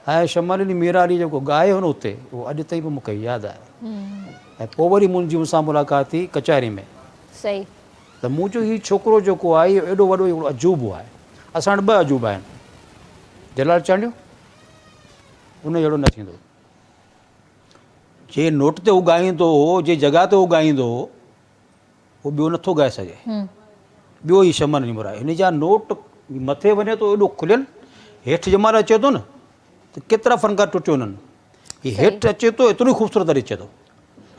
[SPEAKER 4] ऐं शमन अली मीरारी जेको ॻायो न उते, उहो अॼु ताईं बि मूंखे यादि आहे। ऐं पोइ वरी मुंहिंजी मूंसां मुलाक़ात थी कचहरी में।
[SPEAKER 1] सही। त
[SPEAKER 4] मूं चयो हीउ छोकिरो जेको आहे इहो एॾो वॾो हिकिड़ो अजूबो आहे। असां वटि 2 अजूबा आहिनि, जलाल चांडियो उन जहिड़ो न थींदो। जे नोट ते उगाईंदो, जे जॻह ते उगाईंदो, उहो ॿियो नथो ॻाए सघे। ॿियो ई शमन निमर आहे। हिन जा नोट मथे वञे थो एॾो खुलियल, हेठि जंहिं महिल अचे थो न त केतिरा फ़नकार टुटियो उन्हनि। हीउ हेठि अचे थो एतिरो ई ख़ूबसूरत अचे थो,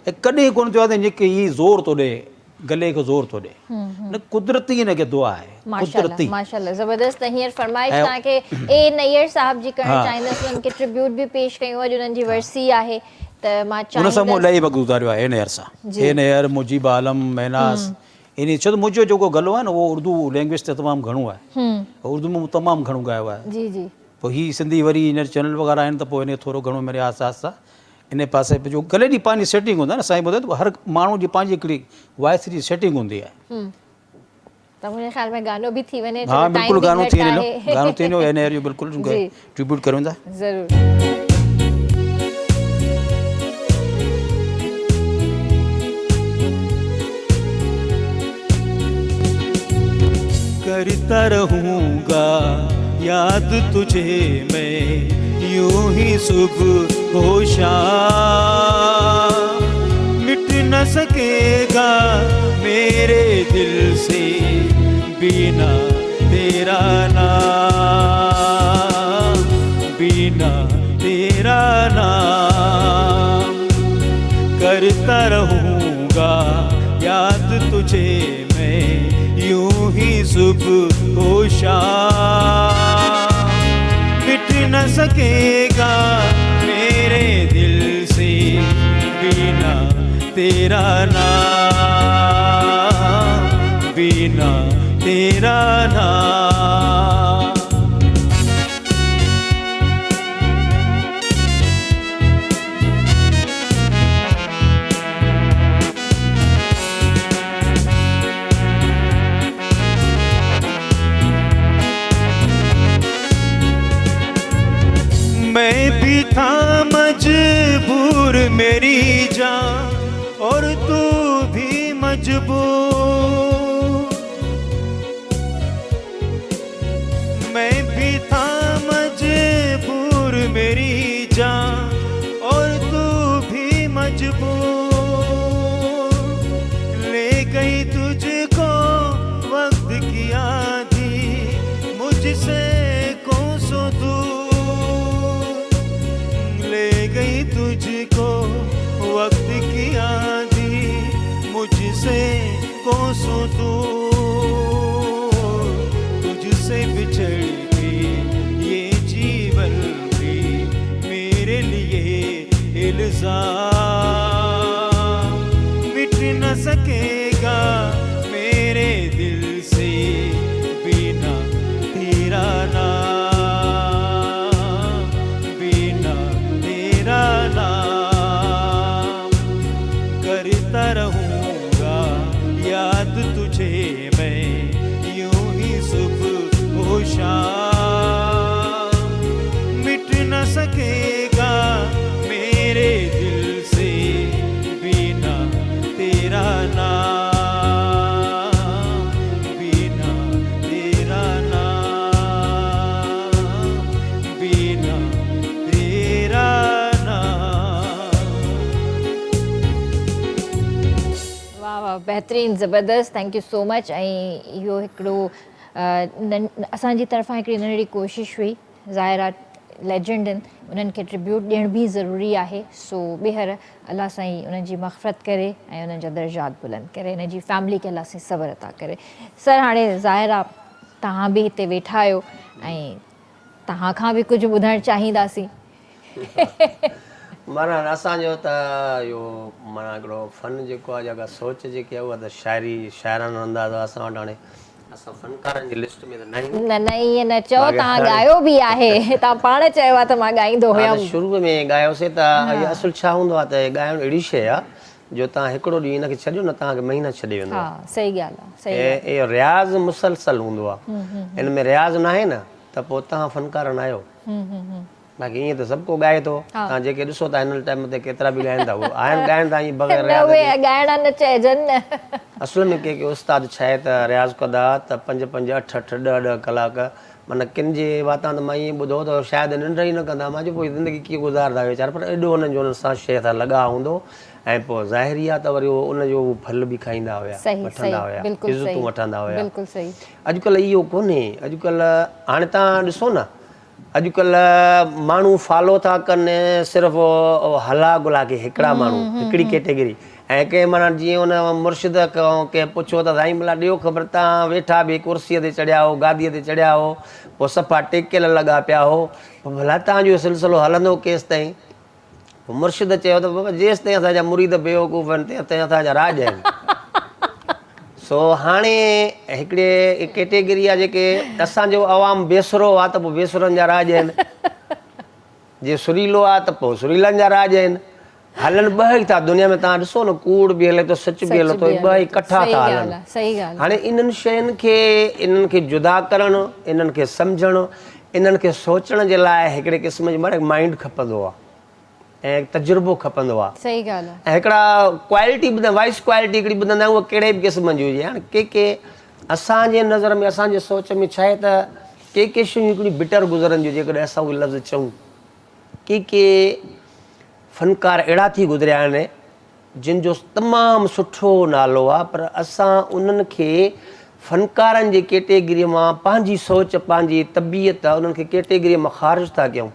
[SPEAKER 4] ऐं कॾहिं कोन थियो आहे त जेके हीउ ज़ोर थो ॾे, गले खे ज़ोर थो ॾे, न कुदरती हिनखे दुआ आहे, कुदरती।
[SPEAKER 1] माशाल्लाह ज़बरदस्त। हींअर फरमाइश तव्हांखे ए नैयर साहब जी करणु चाहींदसि, उन्हनि खे ट्रिब्यूट बि पेश कयूं, अॼु उन्हनि जी वरसी आहे त मां
[SPEAKER 4] उन सां मूं
[SPEAKER 1] चाहींदसि
[SPEAKER 4] ॾही वक़्तु गुज़ारियो आहे ए नैयर सां। ए नैयर, मुजीब आलम, महनाज़, इन छो त मुंहिंजो जेको गलो आहे न उहो उर्दू लैंग्वेज ते तमामु घणो आहे, उर्दू में तमामु घणो ॻायो आहे।
[SPEAKER 1] जी जी
[SPEAKER 4] पोइ हीअ सिंधी वरी हींअर चैनल वग़ैरह आहिनि त पोइ इन थोरो घणो मेरे आस पास सां इन पासे जो गले जी पंहिंजी सेटिंग हूंदी आहे न, साईं ॿुधे त हर माण्हू जी पंहिंजी हिकिड़ी वॉइस जी सेटिंग हूंदी आहे।
[SPEAKER 1] त मुंहिंजे ख़्याल में गानो बि थी वञे।
[SPEAKER 4] हाँ बिल्कुलु गानो थी वञो, गानो थी वञो। ए नैयर जो बिल्कुलु ट्रिब्यूट करूं था।
[SPEAKER 1] ज़रूरु।
[SPEAKER 5] करता रहूँगा याद तुझे मैं यूं ही सुबह हो शाम, मिट न सकेगा मेरे दिल से बिना तेरा नाम, बिना तेरा नाम। करता रहूँगा याद तुझे मैं यूं ही सुबह हो शाम, मिट न सकेगा मेरे दिल से बिना तेरा नाम, बिना तेरा नाम। मैं भी था मजबूर मेरी जान, और तू भी मजबूर। मैं भी था मजबूर मेरी जान, और तू भी मजबूर। ले गई तुझको वक्त की आंधी मुझसे कोसों दूर, ले गई तुझको वक्त की आंधी मुझसे कोसों दूर। तुझसे बिछड़ के ये जीवन भी मेरे लिए इल्जाम, मिट न सकेगा मेरे दिल से बिना तेरा नाम, बिना तेरा नाम। करता रहूँगा याद तुझे मैं यूं ही सुबह हो शाम, मिट न सकेगा मेरे दिल से बिना तेरा नाम, बिना तेरा नाम, बिना तेरा नाम।
[SPEAKER 1] वाह वाह, बहितरीनु ज़बरदस्त। Thank you so much. ऐं इहो हिकिड़ो असांजी तरफ़ां हिकिड़ी नंढड़ी कोशिशि हुई। ज़ाहिरा लेजेंड आहिनि, उन्हनि खे ट्रिब्यूट ॾियण बि ज़रूरी आहे। सो ॿीहर अलाह साईं उन्हनि जी मग़फ़रत करे ऐं उन्हनि जा दर्जात बुलंद करे, हिन जी फैमिली खे अलाह साईं सब्र अता करे। सर, हाणे ज़ाहिरा तव्हां बि हिते वेठा आहियो ऐं तव्हां खां बि कुझु ॿुधणु चाहींदासीं।
[SPEAKER 2] माना असांजो त इहो माना हिकिड़ो फ़न जेको आहे, जेका सोच जेकी आहे उहा त शाइरी शाइरानो अंदाज़ आहे असां वटि। हाणे असां फ़नकारनि जी लिस्ट में त न आहियूं।
[SPEAKER 1] न न, ईअं न चओ, तव्हां ॻायो बि आहे। तव्हां पाण चयो आहे त मां ॻाईंदो हुयमि।
[SPEAKER 2] शुरू में ॻायोसीं त इहा असुलु छा हूंदो आहे त ॻाइणु अहिड़ी शइ आहे जो तव्हां हिकिड़ो ॾींहुं हिनखे छॾियो न, तव्हांखे महीना छॾे वेंदो
[SPEAKER 1] हा,
[SPEAKER 2] आहे।
[SPEAKER 1] सही ॻाल्हि आहे, सही।
[SPEAKER 2] ऐं इहो रियाज़ मुसलसल हूंदो आहे, हिन में रियाज़ न आहे न त पोइ तव्हां फ़नकार न आहियो। बाक़ी ईअं त सभु को ॻाए थो। तव्हां जेके ॾिसो था हिन टाइम ते केतिरा बि ॻाइनि था, उहे आहिनि ॻाइनि था ईअं बग़ैर रियाज़ जे।
[SPEAKER 1] ॻाइणा न चइजनि न।
[SPEAKER 2] असुल में के उस्ताद छा आहे त रियाज़ कंदा त 5-5, 8-8, 10-10 कलाक माना किन जे वातां त मां ईअं ॿुधो त शायदि निंड ई न कंदा, मां चयो पोइ ज़िंदगी कीअं गुज़ारंदा वीचारा, पर एॾो हुननि जो उन्हनि सां शइ सां लॻाव हूंदो, ऐं पोइ ज़ाहिरी आहे त वरी उनजो फल बि खाईंदा हुया, वठंदा हुया, इज़तूं वठंदा हुया।
[SPEAKER 1] बिल्कुलु सही।
[SPEAKER 2] अॼुकल्ह इहो कोन्हे। अॼुकल्ह हाणे तव्हां ॾिसो न, अॼुकल्ह माण्हू फॉलो था कनि सिर्फ़ु हला गुला खे, हिकिड़ा माण्हू, हिकिड़ी कैटेगरी, ऐं कंहिं माना जीअं हुन मुर्शिद कंहिं पुछो त साईं भला ॾियो ख़बर, तव्हां वेठा बि कुर्सीअ ते चढ़िया हो, गादीअ ते चढ़िया हो, पोइ सफ़ा टेकियल लॻा पिया हो, पोइ भला तव्हांजो सिलसिलो हलंदो केसि ताईं? पोइ मुर्शिद चयो त बाबा जेसि ताईं असांजा मुरीद बेवकूफ़ आहिनि तेसि ताईं असांजा राज आहिनि। सो हाणे हिकिड़े कैटेगरी आहे जेके असांजो अवाम बेसुरो आहे त पोइ बेसुरनि जा राज आहिनि, जे सुरीलो आहे त पोइ सुरीलनि जा राज आहिनि। हलनि ॿ ई था दुनिया में, तव्हां ॾिसो न, कूड़ बि हले थो, सच बि हले थो, ॿ ई कठा था हलनि।
[SPEAKER 1] सही ॻाल्हि।
[SPEAKER 2] हाणे इन्हनि शयुनि खे जुदा करणु, इन्हनि खे सम्झणु, इन्हनि खे सोचण जे लाइ हिकिड़े क़िस्म जी माइंड खपंदो आहे ऐं तजुर्बो खपंदो आहे।
[SPEAKER 1] सही ॻाल्हि आहे।
[SPEAKER 2] ऐं हिकिड़ा क्वालिटी वॉइस क्वालिटी हिकिड़ी ॿुधंदा आहियूं, उहा कहिड़े बि क़िस्म जी हुजे। हाणे के असांजे नज़र में, असांजे सोच में छा आहे त के शयूं हिकिड़ी बिटर गुज़रनि थियूं जेकॾहिं असां उहे लफ़्ज़ चऊं। के फ़नकार अहिड़ा थी गुज़रिया आहिनि जिन जो तमामु सुठो नालो आहे, पर असां उन्हनि खे फ़नकारनि जी कैटेगरीअ मां पंहिंजी सोच, पंहिंजी तबियत, उन्हनि खे कैटेगरीअ मां ख़ारिज था कयूं।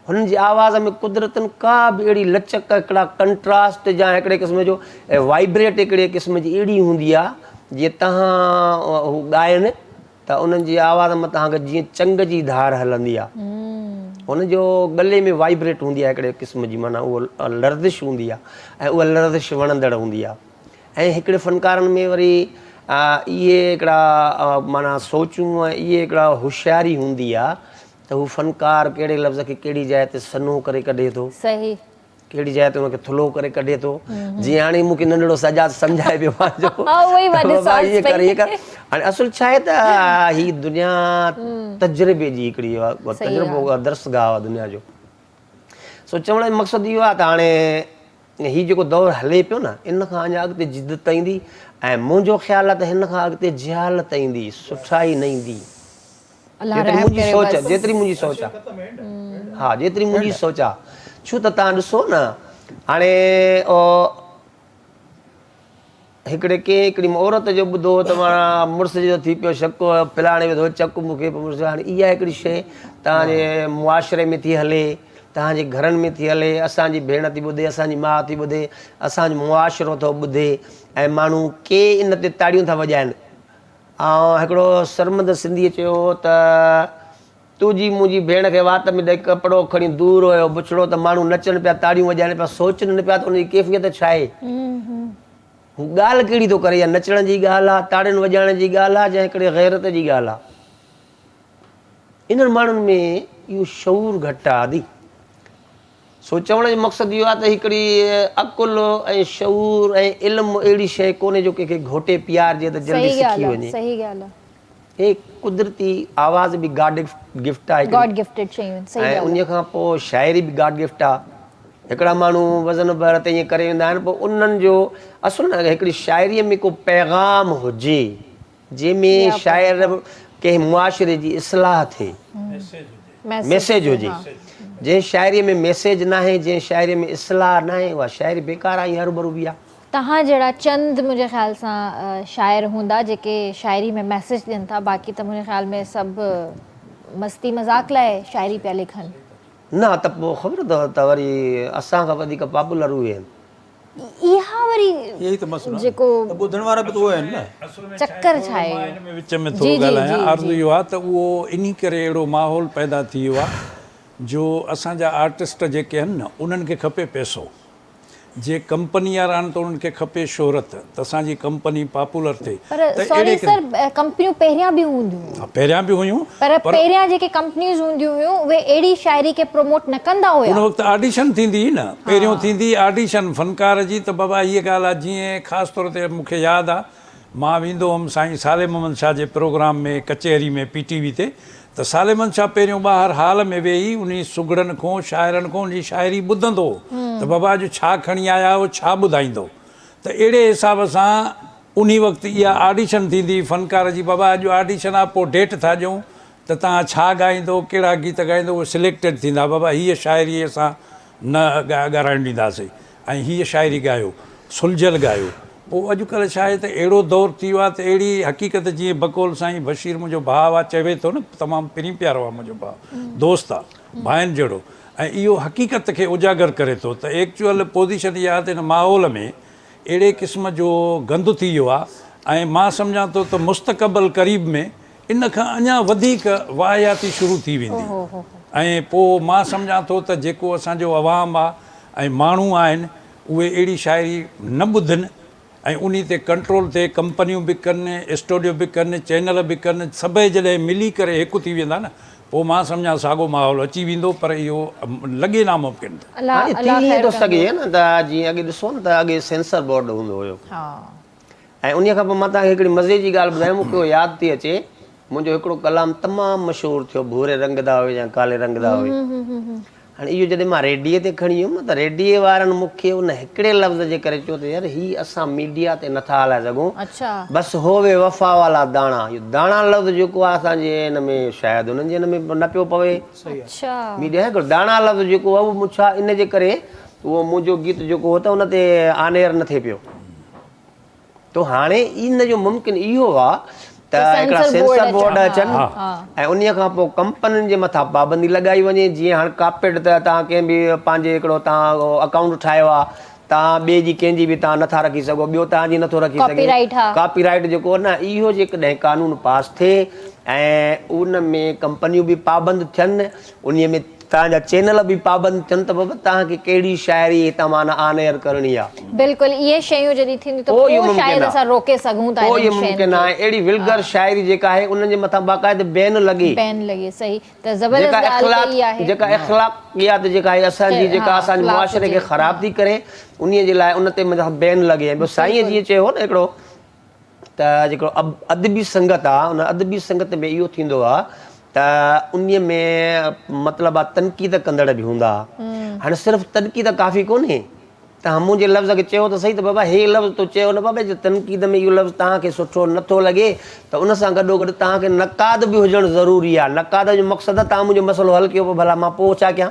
[SPEAKER 2] हुननि जी आवाज़ में कुदरतनि का बि अहिड़ी लचक, हिकिड़ा कंट्रास्ट जा हिकिड़े क़िस्म जो वाइब्रेट हिकिड़े क़िस्म जी अहिड़ी हूंदी आहे, जीअं तव्हां हू ॻाइनि त उन्हनि जी आवाज़ में तव्हांखे जीअं चंग जी धार हलंदी आहे, हुनजो गले में वाइब्रेट हूंदी आहे हिकिड़े क़िस्म जी, माना उहा लर्ज़िश हूंदी आहे, ऐं उहा लर्ज़िश वणंदड़ हूंदी आहे। ऐं हिकिड़े फ़नकारनि में वरी इहे हिकिड़ा माना सोचूं, ऐं इहे हिकिड़ा होशियारी हूंदी आहे त हू फ़नकार कहिड़े लफ़्ज़ खे कहिड़ी जाइ ते सनो करे कढे थो,
[SPEAKER 1] सही,
[SPEAKER 2] कहिड़ी जाइ ते हुनखे थुलो करे कढे थो। जीअं हाणे मूंखे नंढड़ो सजाद सम्झाए पियो पंहिंजो, इहे कर इहे कर। हाणे असुल छा आहे त हीअ दुनिया तजुर्बे जी हिकिड़ी तजुर्बो दर्सगाह आहे दुनिया जो। सो चवण जो मक़सदु इहो आहे त हाणे हीउ जेको दौरु हले पियो न, इन खां अञा अॻिते जिदत ईंदी, ऐं मुंहिंजो ख़्यालु आहे त हिन खां अॻिते जिहालत ईंदी, सुठाई न ईंदी। जेतिरी मुंहिंजी सोच आहे, हा, जेतिरी मुंहिंजी सोच आहे। छो त तव्हां ॾिसो न, हाणे हिकिड़ी औरत जो ॿुधो त माना मुड़ुस जो थी पियो शक, फलाणे में चक मूंखे, हाणे इहा हिकिड़ी शइ तव्हांजे मुआशिरे में थी हले, तव्हांजे घरनि में थी हले, असांजी भेण थी ॿुधे, असांजी माउ थी ॿुधे, असांजो मुआशिरो थो ॿुधे, ऐं माण्हू के इन ते ताड़ियूं था वॼाइनि। ऐं हिकिड़ो सरमंद सिंधीअ चयो त तुंहिंजी मुंहिंजी भेण खे वात में ॾेई कपिड़ो खणी दूर हुयो बुछड़ो त माण्हू नचनि पिया, ताड़ियूं वॼाइनि पिया, सोचनि न पिया त उनजी कैफ़ियत छा आहे। हू ॻाल्हि कहिड़ी थो करे, या नचण जी ॻाल्हि आहे, ताड़ियुनि वॼाइण जी ॻाल्हि आहे, या हिकिड़े गैरत जी ॻाल्हि आहे। इन्हनि माण्हुनि में इहो शऊर घटि आहे आदि। सो चवण जो मक़सदु इहो आहे त हिकिड़ी अकुल ऐं शऊर ऐं इल्मु अहिड़ी शइ कोन्हे जो कंहिंखे घोटे पीआरिजे त जल्दी सिखी वञे।
[SPEAKER 1] सही ॻाल्हि आहे।
[SPEAKER 2] हे कुदरती आवाज़ बि गॉड गिफ्ट आहे,
[SPEAKER 1] गॉड गिफ्टेड शयूं, सही
[SPEAKER 2] ऐं उन खां पोइ शाइरी बि गॉड गिफ्ट आहे। हिकिड़ा माण्हू वज़न भर ते ईअं करे वेंदा आहिनि, पोइ उन्हनि जो असुल न हिकिड़ी शाइरीअ में को पैगाम हुजे जंहिंमें शाइर कंहिं मुआशिरे जी इस्लाह थिए, मैसेज हुजे। जंहिं शाइरीअ में मैसेज न आहे, जंहिं शाइरीअ में इस्लाह न आहे, उहा शाइरी बेकार आहे, हरू बरू बि आहे।
[SPEAKER 1] तव्हां जहिड़ा चंद मुंहिंजे ख़्याल सां शाइर हूंदा जेके शाइरी में मैसेज ॾियनि था, बाक़ी त मुंहिंजे ख़्याल में सभु मस्ती मज़ाक लाइ शाइरी पिया लिखनि।
[SPEAKER 2] न त पोइ ख़बर अथव त वरी असां खां वधीक पॉपुलर उहे आहिनि।
[SPEAKER 1] इहा वरी जेको
[SPEAKER 4] ॿुधण वारा बि त उहे आहिनि न।
[SPEAKER 1] चक्कर छा आहे
[SPEAKER 3] विच में थोरो ॻाल्हायां, अर्ज़ु इहो आहे त उहो इन करे अहिड़ो माहौल पैदा थी वियो आहे जो असांजा आर्टिस्ट जेके आहिनि न, उन्हनि खे खपे पैसो। जे कंपनी वारा आहिनि त उन्हनि खे खपे शोहरत, त असांजी कंपनी पॉपुलर थिए।
[SPEAKER 1] पर सॉरी सर, कंपनियूं पहिरियां बि हूंदियूं,
[SPEAKER 3] पहिरियां बि हुयूं,
[SPEAKER 1] पर पहिरियां जेके कंपनियूं हूंदियूं हुयूं उहे अहिड़ी शाइरी खे प्रमोट न कंदा हुया।
[SPEAKER 3] उन वक़्तु ऑडिशन थींदी हुई न, पहिरियों थींदी ऑडिशन फ़नकार जी, त बाबा हीअ ॻाल्हि आहे। जीअं ख़ासि तौर ते मूंखे यादि आहे, मां वेंदो हुउमि साईं साले मोहम्मद शाह जे प्रोग्राम में कचहरी में PTV ते, त साले मोहम्मद शाह पहिरियों ॿाहिरि हाल में वेही उन सुगड़नि खां शाइरनि खां उनजी शाइरी ॿुधंदो त बाबा अॼु छा खणी आया हो, छा ॿुधाईंदो। त अहिड़े हिसाब सां उन वक़्तु इहा ऑडिशन थींदी फ़नकार जी, बाबा अॼु ऑडिशन आहे, पोइ डेट था ॾियूं त तव्हां छा ॻाईंदो, कहिड़ा गीत ॻाईंदो, उहे सिलेक्टेड थींदा, बाबा हीअ शाइरी असां न ॻाराइणु ॾींदासीं ऐं हीअ शाइरी ॻायो, सुलझियल ॻायो। पोइ अॼुकल्ह छा आहे त अहिड़ो दौरु थी वियो आहे त अहिड़ी हक़ीक़त जीअं बकौल साईं बशीर मुंहिंजो भाउ आहे चवे थो न, तमामु प्री प्यारो आहे मुंहिंजो भाउ, दोस्त आहे, भाइनि जहिड़ो, ऐं इहो हक़ीक़त खे उजागर करे थो त एक्चुअल पोज़ीशन इहा आहे त हिन माहौल में अहिड़े क़िस्म जो गंदु थी वियो आहे ऐं मां सम्झां थो त मुस्तक़बिल क़रीब में इन खां अञा वधीक वाहियाती शुरू थी वेंदी ऐं पोइ मां सम्झां थो त जेको असांजो अवाम आहे ऐं माण्हू आहिनि उहे अहिड़ी शाइरी न ॿुधनि ऐं उन ते कंट्रोल थिए, कंपनियूं बि कनि, स्टूडियो बि कनि, चैनल बि कनि, सभई जॾहिं मिली करे हिकु थी वेंदा न, पोइ मां सम्झां साॻियो माहौल अची वेंदो, पर इहो लॻे नामुमकिन।
[SPEAKER 1] अलाह
[SPEAKER 2] थी थो सघे न, त जीअं अॻे ॾिसो न त अॻे सेंसर बोर्ड हूंदो हुयो ऐं उन खां पोइ मां तव्हांखे हिकिड़ी मज़े जी ॻाल्हि ॿुधायां, मूंखे उहो यादि थी अचे, मुंहिंजो हिकिड़ो कलाम तमामु मशहूरु थियो, भूरे रंग दा हुए या काले रंग दा हुए। हाणे इहो जॾहिं मां रेडियो ते खणी वियुमि न त रेडियो वारनि मूंखे उन हिकिड़े लफ़्ज़ जे करे चयो त यार हीअ असां मीडिया ते नथा हलाए सघूं, बसि होवे वफ़ा वाला दाणा। इहो दाणा लफ़्ज़ जेको आहे असांजे हिन में शायदि उन्हनि जे हिन में न पियो पवे, मीडिया हिकिड़ो दाणा लफ़्ज़ जेको आहे उहो छा इन जे करे उहो मुंहिंजो गीत जेको हो त उन ते ऑन एयर न थिए पियो। तो हाणे इन जो मुमकिन इहो आहे त हिकिड़ा सेंसर बोर्ड अचनि ऐं उन खां पोइ कंपनियुनि जे मथां पाबंदी लॻाई वञे। जीअं हाणे कापेट त तव्हां कंहिं बि पंहिंजे हिकिड़ो तव्हां अकाउंट ठाहियो आहे, तव्हां ॿिए जी कंहिंजी बि तव्हां नथा रखी सघो, ॿियो तव्हांजी नथो रखी सघे, कॉपीराइट जेको न, इहो जे कॾहिं कानून पास थिए ऐं उन में कंपनियूं बि पाबंद थियनि, उन में तव्हांजा चैनल बि पाबंद थियनि त बाबा तव्हांखे कहिड़ी शाइरी हितां माना ऑन एयर करणी आहे।
[SPEAKER 1] बिल्कुलु इहे शयूं जॾहिं थींदियूं त पोइ शायदि असां रोके सघूं था।
[SPEAKER 2] पोइ इहो मुमकिन आहे अहिड़ी विल्गर शाइरी जेका आहे उन्हनि जे मथां बाक़ाइदे बैन लॻे,
[SPEAKER 1] सही त ज़बरदस्त ॻाल्हि कई आहे।
[SPEAKER 2] जेका अख़लाक़ियात जेका आहे असांजी, जेका असांजे मुआशरे खे ख़राब थी करे, उन जे लाइ उन ते मथां बैन लॻे। ॿियो साईं जीअं चयो न हिकिड़ो त जेको अदबी संगत आहे, उन अदबी संगत में इहो थींदो आहे त उन में मतिलबु आहे तनक़ीद कंदड़ बि हूंदा। हाणे सिर्फ़ु तनक़ीद काफ़ी कोन्हे, तव्हां मुंहिंजे लफ़्ज़ खे चयो त सही त बाबा हे लफ़्ज़ तो चयो न बाबा, तनक़ीद में इहो लफ़्ज़ तव्हांखे सुठो नथो लॻे त उन सां गॾोगॾु तव्हांखे नक़ाद बि हुजणु ज़रूरी आहे। नक़ाद जो मक़सदु आहे तव्हां मुंहिंजो मसइलो हल कयो, भला मां पोइ छा कयां,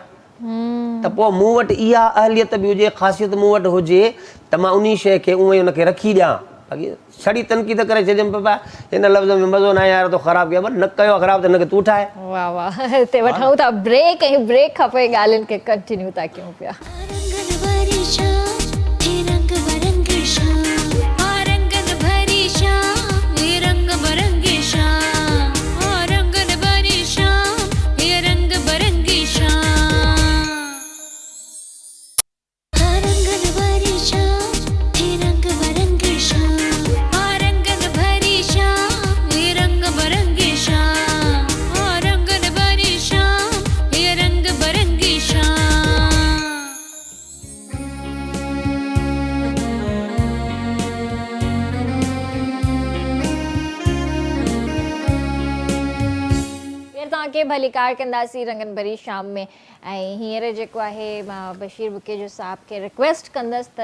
[SPEAKER 2] त पोइ मूं वटि इहा अहलियत बि हुजे, ख़ासियत मूं वटि हुजे त मां उन शइ खे उहे उनखे रखी ॾियां। बाक़ी छड़ी तनक़ीद करे छॾियमि बाबा हिन लफ़्ज़ में मज़ो न आहे यार, तो ख़राबु कयो, न कयो ख़राबु त हिनखे तूं ठाहे।
[SPEAKER 1] वाह वाह, हिते वठूं था ब्रेक, ऐं ब्रेक खपे ॻाल्हियुनि खे कंटिन्यू था कयूं पिया। तव्हांखे भलीकार कंदासीं रंगन भरी शाम में। ऐं हींअर जेको आहे मां बशीर बुकेजो साहब खे रिक्वेस्ट कंदसि त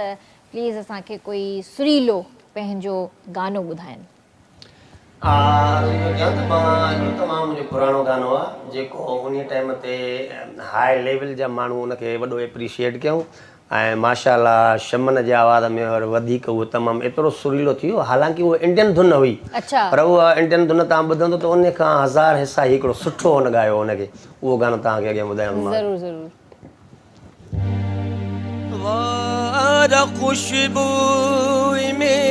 [SPEAKER 1] प्लीज़ असांखे कोई सुरीलो पंहिंजो गानो ॿुधाइनि।
[SPEAKER 2] तमामु मुंहिंजो पुराणो गानो आहे जेको उन टाइम ते हाई लेवल जा माण्हू उनखे वॾो एप्रिशिएट कयूं ऐं माशाअल्लाह शमन जे आवाज़ में और वधीक उहो तमामु एतिरो सुरीलो थी वियो। हालांकि उहो इंडियन धुन हुई, पर उहा इंडियन धुन तव्हां ॿुधंदो त उन खां 1000 हिसा हिकिड़ो सुठो हुन ॻायो हुनखे। उहो गानो तव्हांखे अॻियां ॿुधायां
[SPEAKER 1] ज़रूरु ज़रूरु।
[SPEAKER 2] खुशबू में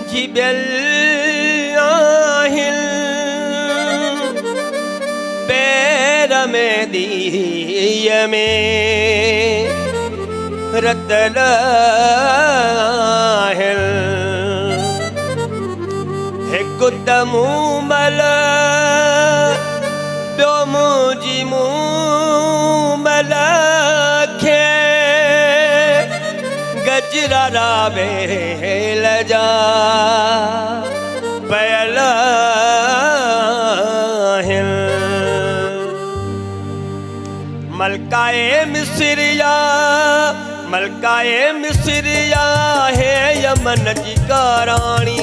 [SPEAKER 2] जिबल पैर में दीय में रतल हिकु दमू मल ॿियो मुंहिंजी मूमल खे गजरा बेल जा पयल मलकाए मिस्रिया है यमन जी काराणी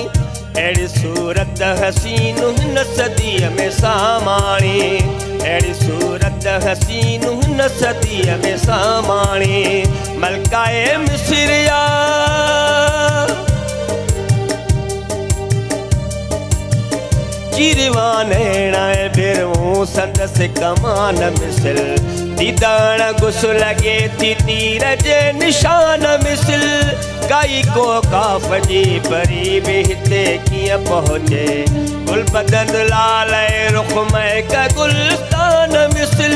[SPEAKER 2] अहिड़ी सूरत हसीन हिन सदीअ में सामाणी अहिड़ी सूरत हसीन हिन सदीअ में सामाणी मलकाए मिस्रिया चिरवाने बिरऊं संदसि कमान मिसल दीदाण गुस लगे थी तीर जे निशान मिसल काई को काफ जी परी भी हिते कीअं पहुचे गुल बदन लाल रुख महक गुलस्तान मिसल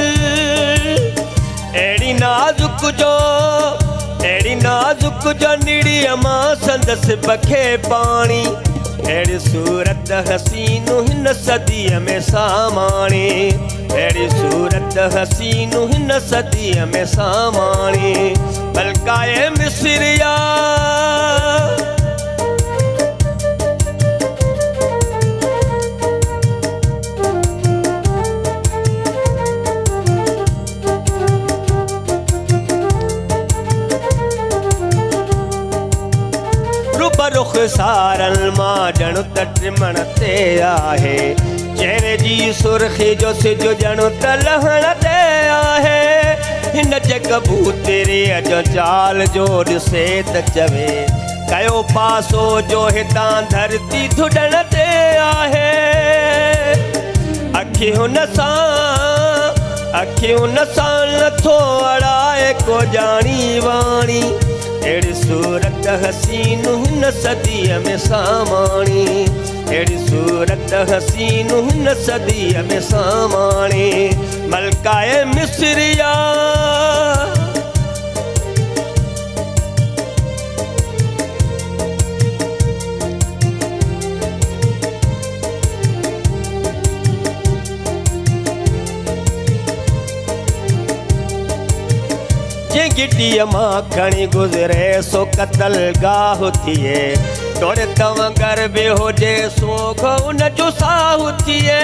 [SPEAKER 2] अहिड़ी नाज़ुक जो निड़ीअ मां संदसि बखे पाणी अहिड़ी सूरत हसीन हिन सदीअ में सामाणी अहिड़ी सूरत हसीन हिन सदीअ में सामाणी मलकाए मिस्रिया रुख सारल मां ॼण त टिमण ते आहे चहिरे जी सुर्खी जो सिज ॼण त लहण ते आहे हिन जे कबूतरीअ जो चाल जो ॾिसे त चवे कयो पासो जो हितां धरती धुॾण ते आहे अखियुनि सां नथो अड़ाए को ॼाणी वाणी अहिड़ी सूरत हसीन हिन सदीअ में सामाणी अहिड़ी सूरत हसीन हिन सदीअ में सामाणी मलकाए मिस्रिया जे गिटीअ मां खणी गुज़रे सो कतल गाह थिए तोड़े तवंगर बि हुजे सो उन जो साहु थिए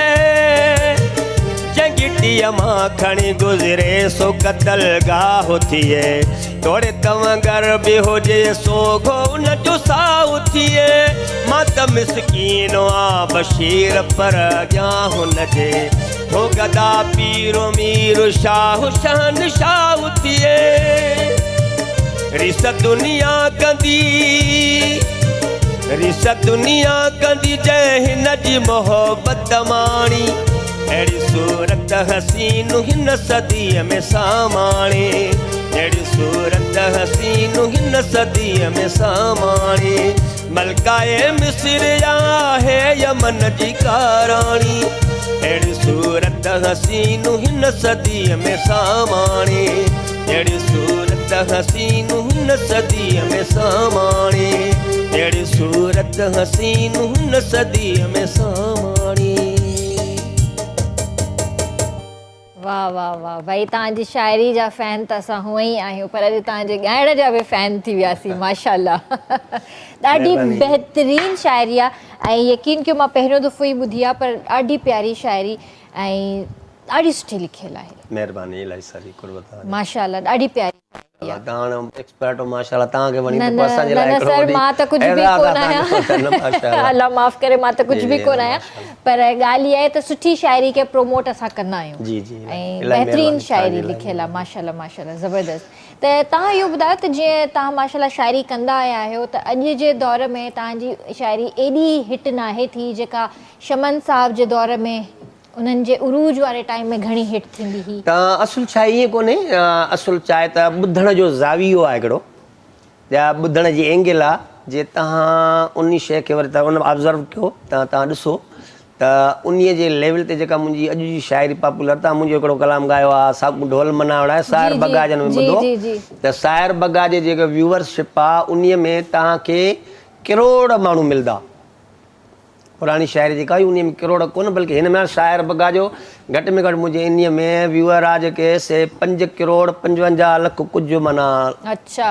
[SPEAKER 2] जे गिटीअ मां खणी गुज़रे सो कतल गाह थिए तोड़े तवंगर बि हुजे सो उन जो साहु थिए मां त मिसकीन आ बशीर पर अॻियां हुन जे हो गदा पीरो मीर शाह शहनशाह थिए रिस दुनिया कंदी जंहिं हिन जी मोहबत माणी अहिड़ी सूरत हसीन हिन सदीअ में सामाणी अहिड़ी सूरत हसीन हिन सदीअ में सामाणी मलकाए मिस्रिया है यमन जी काराणी अहिड़ी सूरत हसीन हिन सदीअ में सामाणी अहिड़ी सूरत हसीन हिन सदीअ में सामाणी अहिड़ी सूरत हसीन हिन सदीअ में सामाणी
[SPEAKER 1] वाह वाह वाह भाई तव्हांजी शाइरी जा फैन त असां हूअं ई आहियूं पर अॼु तव्हांजे ॻाइण जा बि फैन थी वियासीं माशाल्लाह ॾाढी बहितरीनु शाइरी आहे ऐं यकीन कयो मां पहिरियों दफ़ो ई ॿुधी आहे पर ॾाढी प्यारी शाइरी ऐं ॾाढी सुठी लिखियलु आहे
[SPEAKER 2] महिरबानी इलाही सारी कुर्बत
[SPEAKER 1] मां ॾाढी प्यारी
[SPEAKER 2] तव्हां एक्सपर्ट हो माशाल्लाह तव्हांखे वणी
[SPEAKER 1] न
[SPEAKER 2] त
[SPEAKER 1] न
[SPEAKER 2] असांजे
[SPEAKER 1] न
[SPEAKER 2] लाइ
[SPEAKER 1] न
[SPEAKER 2] हिकिड़ो
[SPEAKER 1] सर
[SPEAKER 2] वॾी
[SPEAKER 1] मां त कुझु बि कोन आहियां
[SPEAKER 2] माशाल्लाह
[SPEAKER 1] अल्लाह माफ़ करे मां त कुझु
[SPEAKER 2] जी,
[SPEAKER 1] बि
[SPEAKER 2] जी,
[SPEAKER 1] कोन आहियां पर ॻाल्हि इहा आहे त सुठी शाइरी खे प्रमोट असां कंदा आहियूं
[SPEAKER 2] जी जी
[SPEAKER 1] ऐं
[SPEAKER 2] इलाही
[SPEAKER 1] बहितरीनु
[SPEAKER 2] महिरबानी
[SPEAKER 1] शाइरी
[SPEAKER 2] तव्हांजी
[SPEAKER 1] लिखियलु आहे माशाल्लाह माशाल्लाह ज़बरदस्त त तव्हां इहो ॿुधायो त जीअं तव्हां माशाल्लाह शाइरी कंदा आया आहियो त अॼु जे दौर में तव्हांजी शाइरी एॾी हिट नाहे थी जेका शमन साहब जे दौर में उन्हनि जे उरूज वारे टाइम में घणी हिट थींदी हुई
[SPEAKER 2] त असुल छा ईअं कोन्हे असुल छा आहे त ॿुधण जो ज़ावियो आहे हिकिड़ो या ॿुधण जी एंगल आहे जे तव्हां उन शइ खे वरी तव्हां उन ऑब्ज़र्व कयो त तव्हां ॾिसो त उन जे लेवल ते जेका मुंहिंजी अॼु जी शाइरी पॉपुलर तव्हां मुंहिंजो हिकिड़ो कलाम ॻायो आहे साकू ढोल मनावड़ा आहे साहिर बगाजन में ॿुधो त साहिर बगाज जेका व्यूअरशिप आहे उन में तव्हांखे करोड़ माण्हू मिलंदा पुरानी शाइरी जेका हुई उन में करोड़ कोन बल्कि हिन में शाइर बगाजो घटि में घटि मुंहिंजे इन में व्यूअर आहे जेके से 5 करोड़ 55 लख कुझु माना
[SPEAKER 1] अच्छा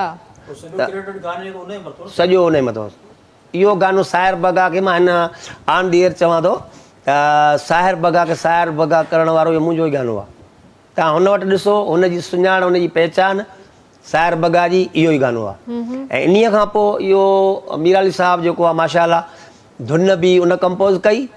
[SPEAKER 2] सॼो उन मथां इहो गानो साहिर बगा खे मां हिन ऑन दी एयर चवां थो त साहिर बगा खे साहिर बगा करण वारो इहो मुंहिंजो ई गानो आहे तव्हां हुन वटि ॾिसो हुनजी सुञाण हुनजी पहचान साहिर बगा जी इहो ई गानो आहे ऐं इन्हीअ खां पोइ इहो मीर अली साहिबु जेको आहे माशाल्लाह धुन बि उन कंपोज़ कई,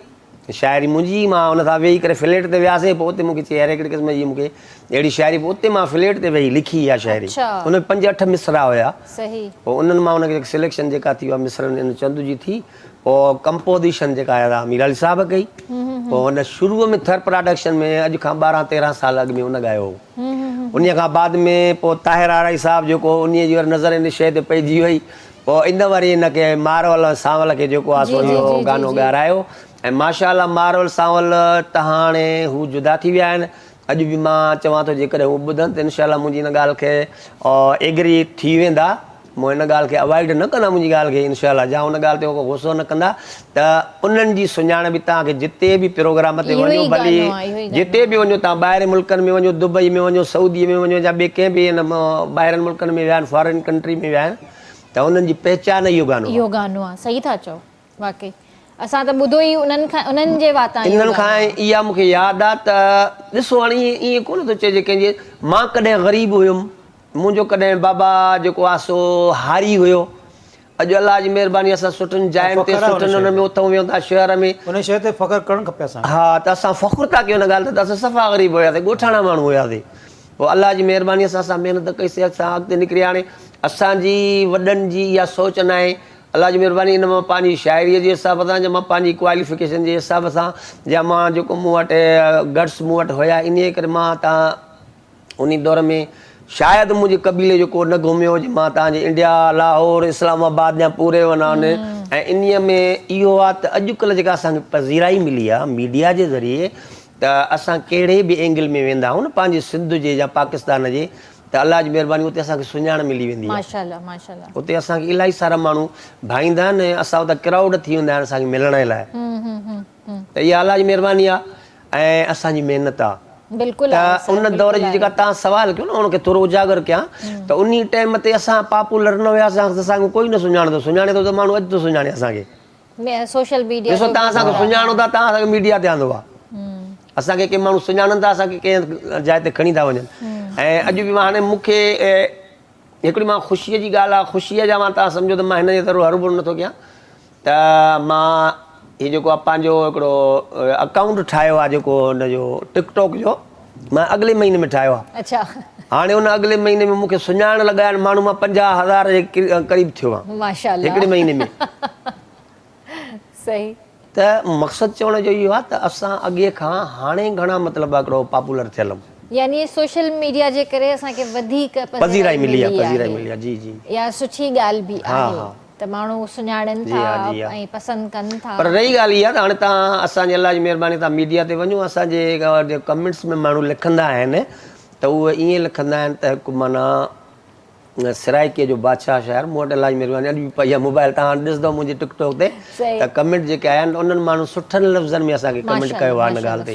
[SPEAKER 2] शाइरी मुंहिंजी, मां उन सां वेही करे फ्लैट ते वियासीं, पोइ उते मूंखे चई हर हिकिड़े क़िस्म जी मूंखे अहिड़ी शाइरी, पोइ उते मां फ्लैट ते वेही लिखी इहा शाइरी।
[SPEAKER 1] अच्छा।
[SPEAKER 2] उन में 5-8 मिसरा हुया,
[SPEAKER 1] सही।
[SPEAKER 2] पोइ उन्हनि मां उनखे सिलेक्शन जेका थी उहा मिसरनि इन चंद जी थी, पोइ कंपोज़िशन जेका आहे मीर अली साहब कई, पोइ हुन शुरूअ में थर प्रोडक्शन में अॼु खां 12-13 साल अॻु में उन ॻायो हो। उन खां बाद में पोइ ताहिर आराई साहब जेको उन जी नज़र इन शइ ते पइजी वई, पोइ इन वरी हिनखे मारवल सांवल खे जेको आहे सो इहो गानो ॻारायो, ऐं माशाअल्लाह मारवल सांवल त हाणे हू जुदा थी विया आहिनि। अॼु बि मां चवां थो जेकॾहिं हू ॿुधनि त इनशाला मुंहिंजी हिन ॻाल्हि खे एग्री थी वेंदा, मूं हिन ॻाल्हि खे अवॉइड न कंदा मुंहिंजी ॻाल्हि खे इनशाला, जा हुन ॻाल्हि ते को गुस्सो न कंदा, त उन्हनि जी सुञाण बि तव्हांखे जिते बि प्रोग्राम ते वञो, भली जिते बि वञो तव्हां, ॿाहिरि मुल्कनि में वञो, दुबई में वञो, सऊदीअ में वञो, या ॿिए कंहिं बि हिन ॿाहिरनि मुल्कनि में विया आहिनि, फॉरेन कंट्री में विया आहिनि, त उन्हनि जी पहचान इहो गानो
[SPEAKER 1] आहे। सही था चओ, वाकई असां त ॿुधो ई उन्हनि जे वाता
[SPEAKER 2] इन्हनि खां इहा मूंखे यादि आहे त ॾिसो हाणे ईअं कोन थो चइजे कंहिंजे, मां कॾहिं ग़रीब हुयुमि, मुंहिंजो कॾहिं बाबा जेको आहे सो हारी हुयो, अॼु अलाह जी महिरबानी असां सुठियुनि जायुनि ते सुठियुनि हुन में उथूं वेहूं था शहर में,
[SPEAKER 4] उन शइ ते फ़ख्रु करणु खपे असां।
[SPEAKER 2] हा, त असां फ़ख्रु था कयूं हुन ॻाल्हि ते, त असां सफ़ा ग़रीब हुयासीं, ॻोठाणा माण्हू हुयासीं, पोइ अलाह जी महिरबानी सां असां महिनत कईसीं, असां अॻिते निकिरी। हाणे असांजी वॾनि जी इहा सोच न आहे, अलाह जी महिरबानी इन मां पंहिंजी शाइरीअ जे हिसाब सां, या मां पंहिंजी क्वालिफिकेशन जे हिसाब सां, या मां जेको मूं वटि गट्स मूं वटि हुया, इन करे मां तव्हां उन दौर में शायदि मुंहिंजे क़बीले जो को न घुमियो हुजे, मां तव्हांजे इंडिया, लाहौर, इस्लामाबाद या पूरे वञा आहिनि, ऐं इन में इहो आहे त अॼुकल्ह जेका असांखे पज़ीराई मिली आहे मीडिया जे ज़रिए, त असां कहिड़े बि एंगल में वेंदा आहियूं न, पंहिंजे सिंध जे या पाकिस्तान जे, त अलाह जी महिरबानी उते असांखे सुञाण मिली वेंदी आहे।
[SPEAKER 1] माशाअल्लाह माशाअल्लाह।
[SPEAKER 2] उते असांखे इलाही सारा माण्हू भाईंदा आहिनि, असां उतां क्राउड थी वेंदा आहिनि असांखे मिलण लाइ, त इहा अलाह जी महिरबानी आहे ऐं असांजी महिनत आहे।
[SPEAKER 1] बिल्कुलु।
[SPEAKER 2] त उन दौर जी जेका तव्हां सवाल कयो न, उनखे थोरो उजागर कयां, त उन टाइम ते असां पॉपुलर न हुयासीं, असांखे कोई न सुञाणंदो, सुञाणे थो त माण्हू अॼु थो सुञाणे असांखे,
[SPEAKER 1] सोशल मीडिया,
[SPEAKER 2] ॾिसो तव्हां असांखे सुञाणो था, तव्हां असांखे मीडिया ते आंदो आहे, असांखे के माण्हू सुञाणनि था, असांखे कंहिं जाइ ते खणी था वञनि। ऐं अॼु बि मां हाणे मूंखे हिकिड़ी मां ख़ुशीअ जी ॻाल्हि आहे, ख़ुशीअ जा मां तव्हां सम्झो त मां हिन जे तरफ़ हरबुर नथो कयां, त मां हीउ जेको आहे पंहिंजो हिकिड़ो अकाउंट ठाहियो आहे, जेको हुनजो टिकटॉक जो, मां अॻिले महीने में ठाहियो आहे।
[SPEAKER 1] अच्छा।
[SPEAKER 2] हाणे हुन अॻिले महीने में मूंखे सुञाण लॻाया आहिनि माण्हू, मां 50,000 जे क़रीब थियो आहे
[SPEAKER 1] माशाअल्लाह
[SPEAKER 2] हिकिड़े महीने में।
[SPEAKER 1] सही।
[SPEAKER 2] त मक़सदु चवण जो इहो आहे त असां अॻे खां हाणे घणा मतिलबु हिकिड़ो पॉपुलर थियल आहियूं,
[SPEAKER 1] यानी सोशल मीडिया जे करे असांखे वधीक
[SPEAKER 2] पज़ीराई मिली आहे, जी जी,
[SPEAKER 1] या सुठी ॻाल्हि बि आहे त माण्हू सुञाणनि था ऐं पसंदि कनि था।
[SPEAKER 2] पर रही ॻाल्हि इहा त हाणे तव्हां असांजे अलाह जी महिरबानी तव्हां मीडिया ते वञो, असांजे कमेंट्स में माण्हू लिखंदा आहिनि, त उहे ईअं लिखंदा आहिनि त हिकु माना सिराइकीअ जो बादशाह शाइर, मूं वटि अलाह जी महिरबानी अॼु बि पई आहे मोबाइल, तव्हां ॾिसंदव मुंहिंजे टिकटॉक ते, त कमेंट जेके आया आहिनि उन्हनि माण्हू सुठनि लफ़्ज़नि में असांखे कमेंट कयो आहे हिन ॻाल्हि ते,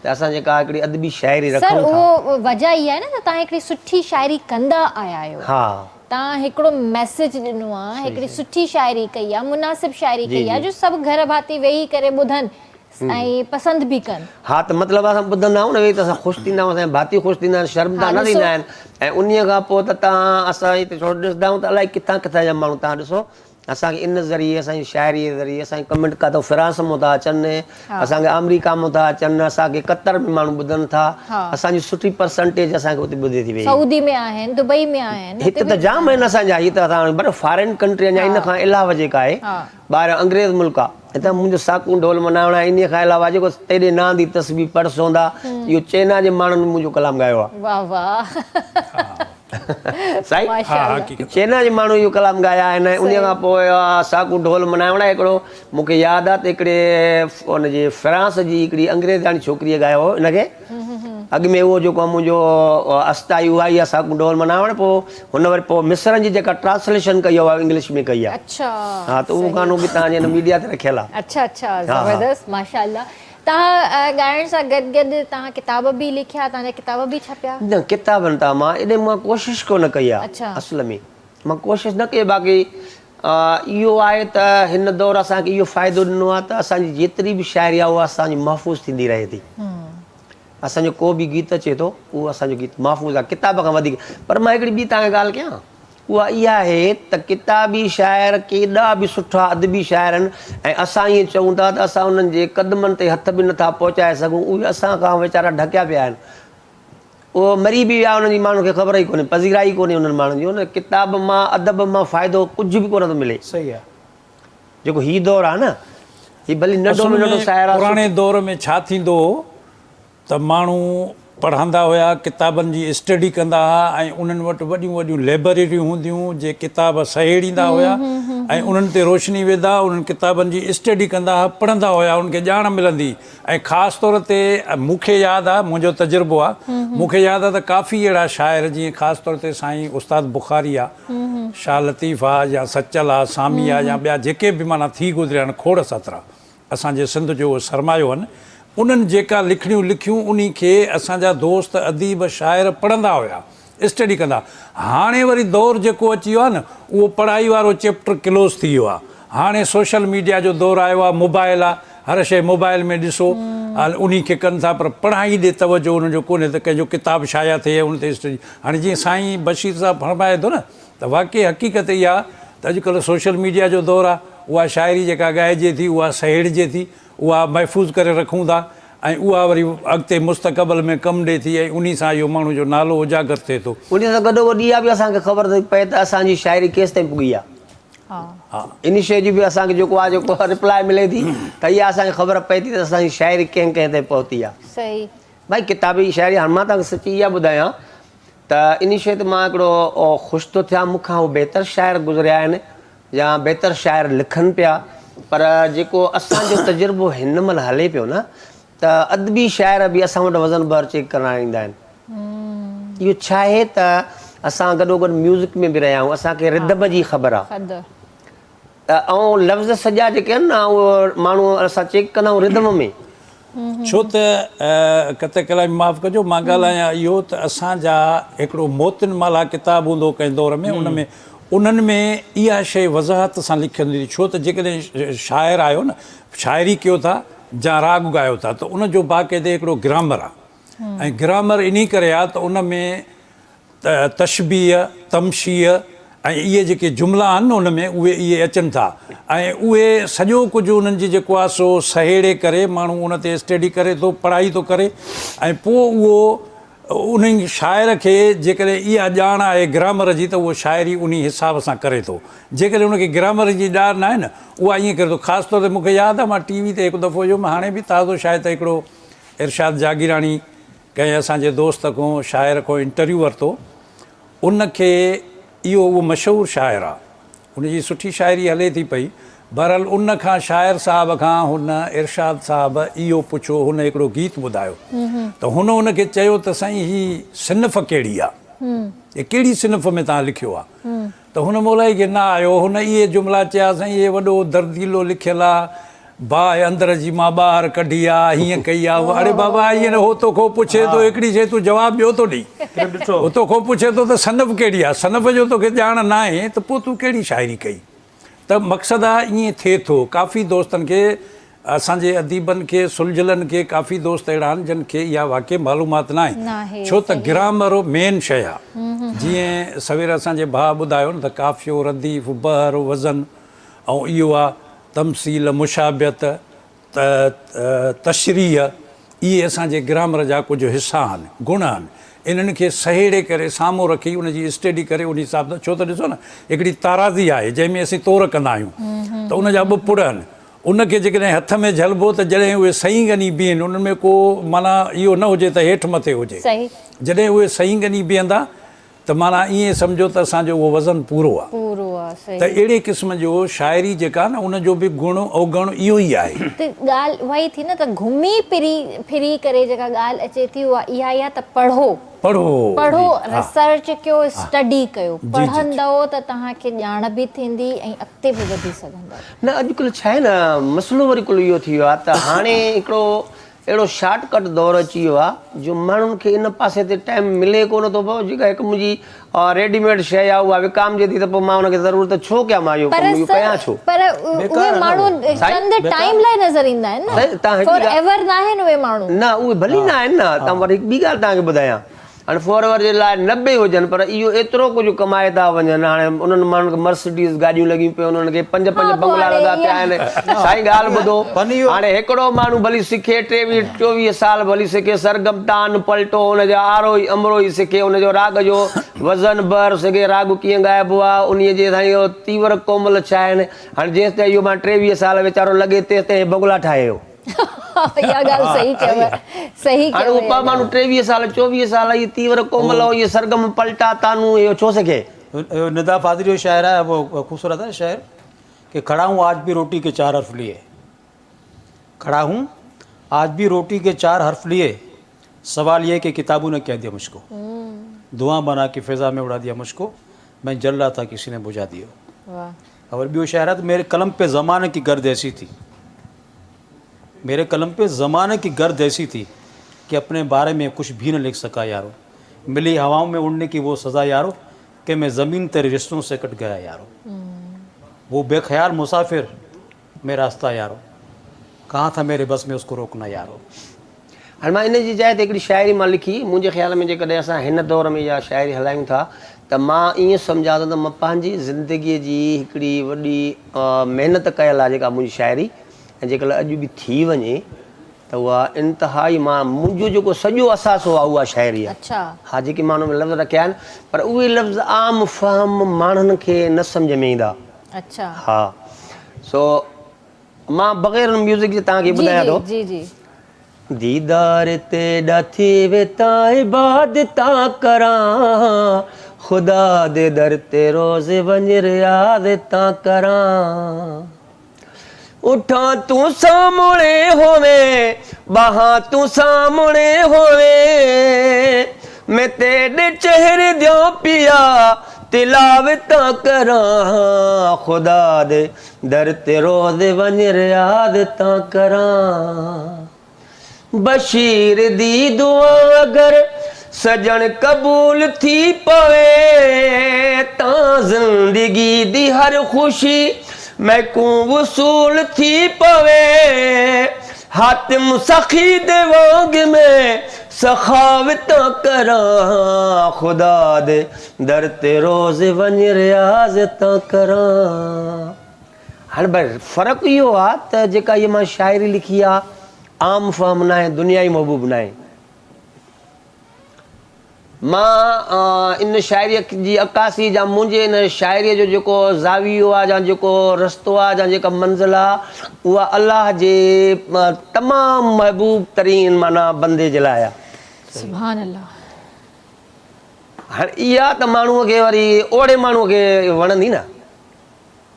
[SPEAKER 2] त असां जेका हिकिड़ी अदबी शाइरी रखूं था।
[SPEAKER 1] उहो वजह इहा आहे न त तव्हां हिकिड़ी सुठी शाइरी कंदा आया आहियो,
[SPEAKER 2] हा,
[SPEAKER 1] तव्हां हिकिड़ो मैसेज ॾिनो आहे, हिकिड़ी सुठी शाइरी कई आहे, मुनासिब शाइरी कई आहे, जो सभु घर भाती वेही करे ॿुधनि ऐं पसंदि बि कनि।
[SPEAKER 2] हा, त मतिलबु असां ॿुधंदा आहियूं न, वेही त असां ख़ुशि थींदा आहियूं, असांजा भाती ख़ुशि थींदा आहिनि, शर्मदा न थींदा आहिनि, ऐं उन खां पोइ त तव्हां असां हिते थोरो ॾिसंदा आहियूं त अलाए किथां किथां जा माण्हू तव्हां ॾिसो असांखे इन ज़रिए, असांजी शाइरीअ जे ज़रिए असांखे कमेंट काथो फ्रांस मां था अचनि, असांखे अमेरिका मां था अचनि, असांखे कतर में माण्हू ॿुधनि था, असांजी सुठी परसेंटेज असांखे उते ॿुधे थी वई,
[SPEAKER 1] सऊदी में आहिनि, दुबई में आहिनि,
[SPEAKER 2] हिते त जाम आहिनि असांजा, हीअ त असां पर फॉरेन कंट्री अञा इन खां अलावा जेका आहे ॿाहिरि अंग्रेज़ मुल्क आहे, हितां मुंहिंजो साकू ढोल मनाइणो आहे, इन खां अलावा जेको तेॾे नांदी तस्बीह परसोंदा, इहो चाइना जे माण्हुनि मुंहिंजो कलाम ॻायो आहे।
[SPEAKER 1] वाह वाह,
[SPEAKER 2] साईं, चाइना जे माण्हू इहो कलाम ॻाया आहिनि। उन खां पोइ साकू ढोल मनाइणो आहे हिकिड़ो, मूंखे यादि आहे त हिकिड़े हुनजे फ्रांस जी हिकिड़ी अंग्रेज़ानी छोकिरीअ ॻायो हो हिनखे, अॻु में उहो जेको मुंहिंजो अस्ताई उहा ई आहे साकू ढोल मनाइणु, पोइ हुन वरी पोइ मिस्रनि जी जेका ट्रांसलेशन कई आहे इंग्लिश में कई आहे। हा, त उहो गानो बि तव्हांजे हिन मीडिया ते रखियल आहे।
[SPEAKER 1] अच्छा अच्छा, ज़बरदस्त, माशाअल्लाह। तव्हां ॻाइण सां गॾु गॾु तव्हां किताब बि लिखिया, तव्हांजा किताब बि छपिया?
[SPEAKER 2] न, किताबनि तां मां एॾे मां कोशिशि कोन कई आहे, असल में मां कोशिशि न कई, बाक़ी इहो आहे त हिन दौर असांखे इहो फ़ाइदो ॾिनो आहे त असांजी जेतिरी बि शाइरी आहे उहा असांजी महफ़ूज़ थींदी रहे थी, असांजो को बि गीत अचे थो उहो असांजो गीत महफ़ूज़ आहे किताब खां वधीक। पर मां हिकिड़ी ॿी तव्हांखे ॻाल्हि कयां, उहा इहा आहे त किताबी शाइर केॾा बि सुठा अदबी शाइर आहिनि ऐं असां ईअं चऊं था त असां उन्हनि जे क़दमनि ते हथ बि नथा पहुचाए सघूं, उहे असां खां वीचारा ढकिया पिया आहिनि। उहो मरी बि विया, उन्हनि जी माण्हुनि खे ख़बर ई कोन्हे, पज़ीराई कोन्हे उन्हनि माण्हुनि जी। उन किताब मां अदब मां फ़ाइदो कुझु बि कोन थो मिले।
[SPEAKER 4] सही आहे।
[SPEAKER 2] जेको हीउ दौरु आहे न, हीउ भली नंढो में नंढो शाइर आहे।
[SPEAKER 3] पुराणे दौर में छा थींदो हो त माण्हू पढ़ंदा हुया, किताबनि जी स्टडी कंदा हुआ ऐं उन्हनि वटि वॾियूं वॾियूं लाइब्रेरियूं हूंदियूं जे किताब सहेड़ींदा हुया ऐं उन्हनि ते रोशनी विधा, उन्हनि किताबनि जी स्टडी कंदा हुआ, पढ़ंदा हुया, उनखे ॼाण मिलंदी। ऐं ख़ासि तौर ते मूंखे यादि आहे, मुंहिंजो तजुर्बो आहे, मूंखे यादि आहे त काफ़ी अहिड़ा शाइर जीअं ख़ासि तौर ते साईं उस्ताद बुखारी आहे, शाह लतीफ़ आहे या सचल आहे, सामी आहे या ॿिया जेके बि माना थी गुज़रिया आहिनि, खोड़ सतरा असांजे सिंध जो सरमायो आहिनि, उन्हनि जेका लिखणियूं लिखियूं उन खे असांजा दोस्त अदीब शाइर पढ़ंदा हुया, स्टडी कंदा। हाणे वरी दौरु जेको अची वियो आहे न, उहो पढ़ाई वारो चैप्टर क्लोज़ थी वियो आहे। हाणे सोशल मीडिया जो दौरु आयो आहे, मोबाइल आहे, हर शइ मोबाइल में ॾिसो, उन खे कनि था, पर पढ़ाई ॾे तवजो उनजो कोन्हे त कंहिंजो किताब शाया थिए उन ते स्टडी। हाणे जीअं साईं बशीर साहिबु फरमाए थो न, त वाक़ई हक़ीक़त इहा आहे त अॼुकल्ह सोशल मीडिया जो दौरु आहे, उहा शाइरी जेका ॻाइजे थी, उहा सहेड़िजे थी, उहा महफ़ूज़ करे रखूं था ऐं उहा वरी अॻिते मुस्तक़बिल में कमु ॾिए थी ऐं उन सां इहो माण्हू जो नालो उजागर थिए थो।
[SPEAKER 2] उन सां गॾोगॾु इहा बि असांखे ख़बर थी पए त असांजी शाइरी केसि ताईं पुगी आहे।
[SPEAKER 1] हा,
[SPEAKER 2] इन शइ जी बि असांखे जेको आहे जेको रिप्लाई मिले थी त इहा असांखे ख़बर पए थी त असांजी शाइरी कंहिं कंहिं ताईं पहुती आहे।
[SPEAKER 1] सही
[SPEAKER 2] भाई किताबी शाइरी, हाणे मां तव्हांखे सची इहा ॿुधायां त इन शइ ते मां हिकिड़ो ख़ुशि थो थियां, मूंखां उहे बहितर शाइर गुज़रिया आहिनि या बहितर शाइर लिखनि पिया, पर जेको असांजो तजुर्बो हिन महिल हले पियो न, त अदबी शाइर बि असां वटि वज़न भर चेक करणु ईंदा आहिनि। इहो छा आहे त असां गॾोगॾु म्यूज़िक में बि रहिया आहियूं, असांखे रिदम जी ख़बर आहे ऐं लफ़्ज़ सॼा जेके आहिनि न, उहो माण्हू असां चेक कंदा आहियूं रिदम में।
[SPEAKER 3] छो त कते कलाम माफ़ कजो, मां ॻाल्हायां इहो त असांजा हिकिड़ो मोतिन माला किताबु हूंदो कंहिं दौर में, उन्हनि में इहा शइ वज़ाहत सां लिखंदी हुई। छो त जेकॾहिं शाइर आहियो न, शाइरी कयो था या राग ॻायो था, त उनजो बाक़ाइदे हिकिड़ो ग्रामर आहे ऐं ग्रामर इन करे आहे त उन में तशबीह, तमशीह ऐं इहे जेके जुमिला आहिनि न उन में उहे इहे अचनि था ऐं उहे सॼो कुझु उन्हनि जी जेको आहे सो सहेड़े करे माण्हू उन ते स्टडी करे थो, पढ़ाई थो करे ऐं पोइ उहो उन शाइर खे जेकॾहिं इहा ॼाण आहे ग्रामर जी त उहो शाइरी उन हिसाब सां करे थो। जेकॾहिं उनखे ग्रामर जी ॼाण न आहे न, उहा ईअं करे थो। ख़ासि तौर ते मूंखे यादि आहे, मां टीवी ते हिकु दफ़ो जो मां हाणे बि ताज़ो शायदि हिकिड़ो इरशाद जागीराणी कंहिं असांजे दोस्त खां शाइर खां इंटरव्यू वरितो, उनखे इहो उहो मशहूरु शाइर आहे, उनजी सुठी शाइरी हले थी पई। बहरहाल उन खां शाइर साहब खां हुन इरशाद साहब इहो पुछो, हुन हिकिड़ो गीत ॿुधायो त हुनखे चयो त साईं ही सिनफ़ कहिड़ी आहे, हे कहिड़ी सिनफ़ में तव्हां लिखियो आहे? त हुन मोलाई खे न आयो, हुन इहे जुमिला चया, साईं इहे वॾो दर्दीलो लिखियलु आहे, बाहि अंदर जी मां ॿाहिरि कढी आहे, हीअं कई आहे। अरे बाबा ईअं हो तो खो पुछे थो हिकिड़ी शइ, तूं जवाबु ॿियो थो ॾेई, हो तो खो पुछे थो त सनफ़ कहिड़ी आहे, सनफ़ जो तोखे ॼाण न आहे त पोइ तूं कहिड़ी शाइरी कई? त मक़सदु आहे ईअं थिए थो। काफ़ी दोस्तनि खे, असांजे अदीबनि खे, सुलझलनि खे काफ़ी दोस्त अहिड़ा आहिनि जिन खे इहा वाक़ई मालूमात न आहे, छो त ग्रामर मेन शइ आहे। जीअं सवेर असांजे भाउ ॿुधायो न त काफ़ियो, रदीफ़, बहर, वज़न ऐं इहो आहे तमसील, मुशाबियत, तशरीह, इहे असांजे ग्रामर जा कुझु हिसा आहिनि, गुण आहिनि। इन्हनि खे सहेड़े करे साम्हूं रखी उनजी स्टडी करे उन हिसाब सां, छो त ॾिसो न हिकिड़ी ताराज़ी आहे जंहिंमें असीं तोर कंदा आहियूं त उनजा ॿ पुड़ आहिनि, उनखे जेकॾहिं हथ में झलिबो त जॾहिं उहे सही ॻनी बीहनि, उन्हनि में को माना इहो न हुजे त हेठि मथे हुजे, जॾहिं उहे सही ॻनी बीहंदा त माना ईअं सम्झो त असांजो उहो वज़न पूरो आहे। त अहिड़े क़िस्म जो शाइरी जेका न उनजो बि गुण अवगुण इहो ई आहे।
[SPEAKER 1] त ॻाल्हि उहा ई थी न, त घुमी फिरी करे जेका ॻाल्हि अचे थी उहा इहा आहे त पढ़ो, रिसर्च कयो, स्टडी कयो, पढ़ंदव त तव्हांखे ॼाण बि थींदी ऐं अॻिते बि वधी सघंदव।
[SPEAKER 2] न अॼुकल्ह छा आहे न, मसइलो वरी कुल इहो थी वियो आहे त हाणे हिकिड़ो अहिड़ो शॉर्टकट दौरु अची वियो आहे जो माण्हुनि खे इन पासे ते टाइम मिले कोन थो पियो। जेका हिकु मुंहिंजी रेडीमेड शइ आहे उहा विकामजे थी त पोइ मां हुनखे ज़रूरत छो कयां, मां इहो कयां छो?
[SPEAKER 1] पर उहे माण्हू चंद टाइम लाइ नज़र ईंदा आहिनि न, फॉर एवर न आहिनि उहे माण्हू।
[SPEAKER 2] न उहे भली न आहिनि न। तव्हां वरी हिकु ॿी ॻाल्हि तव्हांखे ॿुधायां, हाणे फॉरवर जे लाइ 90 हुजनि पर इहो एतिरो कुझु कमाए था वञनि। हाणे उन्हनि माण्हुनि खे मर्सिडीज़ गाॾियूं लॻियूं पियूं, उन्हनि खे 5 बंगला लॻा पिया आहिनि। साईं ॻाल्हि ॿुधो, हाणे हिकिड़ो माण्हू भली सिखे 23-24 साल भली सिखे, सरगम तान पलटो हुनजा आरोही अमरोही सिखे, हुनजो राग जो वज़न भर सिखे, राग कीअं ॻाइबो आहे, उन जे साईं इहो तीवर कोमल छा आहिनि। हाणे जेसि ताईं इहो मां 23 साल वीचारो लॻे तेसि ताईं बंगला ठाहे वियो।
[SPEAKER 1] इहा ॻाल्हि सही चयव, सही
[SPEAKER 2] हाणे
[SPEAKER 1] चयव।
[SPEAKER 2] उहा माण्हू 23 साल 24 साल इहे तीवर कोमल इहे सरगम पलटा तानू इहो छो सिखे?
[SPEAKER 4] निदा फादरी जो शायर है, वो खूबसूरत है शायर कि खड़ा हूँ आज भी रोटी के 4 हर्फ लिए, खड़ा हूँ आज भी रोटी के 4 हर्फ लिए, सवाल ये कि किताबों ने क्या दिया मुझको, धुआं बना के फिजा में उड़ा दिया मुझको, मैं जल रहा था किसी ने बुझा दिया।
[SPEAKER 1] वाह।
[SPEAKER 4] और भी वो शायर है, तो मेरे कलम पे ज़माने की गर्द ऐसी थी, मेरे कलम पे ज़माने की गर्द ऐसी थी कि अपने बारे में कुछ भी न लिख सका यारो, मिली हवाओं में उड़ने की वो सज़ा यारो कि मैं ज़मीन तेरे रिश्तों से कट गया यारो, वो बेख्याल मुसाफिर मैं रास्ता यारो, कहाँ था मेरे बस में उसको रोकना यारो।
[SPEAKER 2] हाणे मां इन जी जाइ ते हिकिड़ी शाइरी मां लिखी। मुंहिंजे ख़्याल में जेकॾहिं असां हिन दौर में इहा शाइरी हलायूं था त मां ईअं सम्झां थो त मां पंहिंजी ज़िंदगीअ जी हिकिड़ी वॾी महिनत कयल आहे जेका मुंहिंजी शाइरी, ऐं जेकॾहिं अॼु बि थी वञे त उहा इंतिहाई मुंहिंजो जेको सॼो असासो आहे उहा शाइरी आहे।
[SPEAKER 1] अच्छा।
[SPEAKER 2] हा, जेके मां हुन में लफ़्ज़ रखिया आहिनि पर उहे लफ़्ज़ आम फ़हम माण्हुनि खे न सम्झ में ईंदा।
[SPEAKER 1] अच्छा।
[SPEAKER 2] हा, सो मां बग़ैर म्यूज़िक जे तव्हांखे ॿुधायां थो।
[SPEAKER 1] जी जी।
[SPEAKER 2] दीदार ते ॾाथी वेता इबादतां करां, ख़ुदा दे दर ते रोज़ वञ रियाज़तां करां, उठां तूं सामणे होवे, बाहां तूं सामणे होवे, मैं तेरे चेहरे दियों पिया तिलावतां करां, ख़ुदा दे दर ते रोज़ वञ रियाज़तां करां, बशीर दी दुआ अगर सजन कबूल थी पवे, तां ज़िंदगी दी हर खुशी मैकूं वसूल थी पवे, हातिम सखी दे वांग में सखावतां करां, ख़ुदा दे दर ते रोज़ वञ रियाज़तां करां। हाणे भाई फ़र्क़ु इहो आहे त जेका इहा मां शाइरी लिखी आहे आम फ़हम न आहे, दुनियाई महबूब न आहे। मां इन शाइरीअ जी अक्कासी जा मुंहिंजे इन शाइरीअ जो जेको ज़ावियो आहे या जेको रस्तो आहे या जेका मंज़िल आहे उहा अलाह जे तमामु महबूब तरीन माना बंदे जे लाइ आहे।
[SPEAKER 1] सुभान अल्लाह।
[SPEAKER 2] हाणे इहा त माण्हूअ खे वरी ओड़े माण्हूअ खे वणंदी न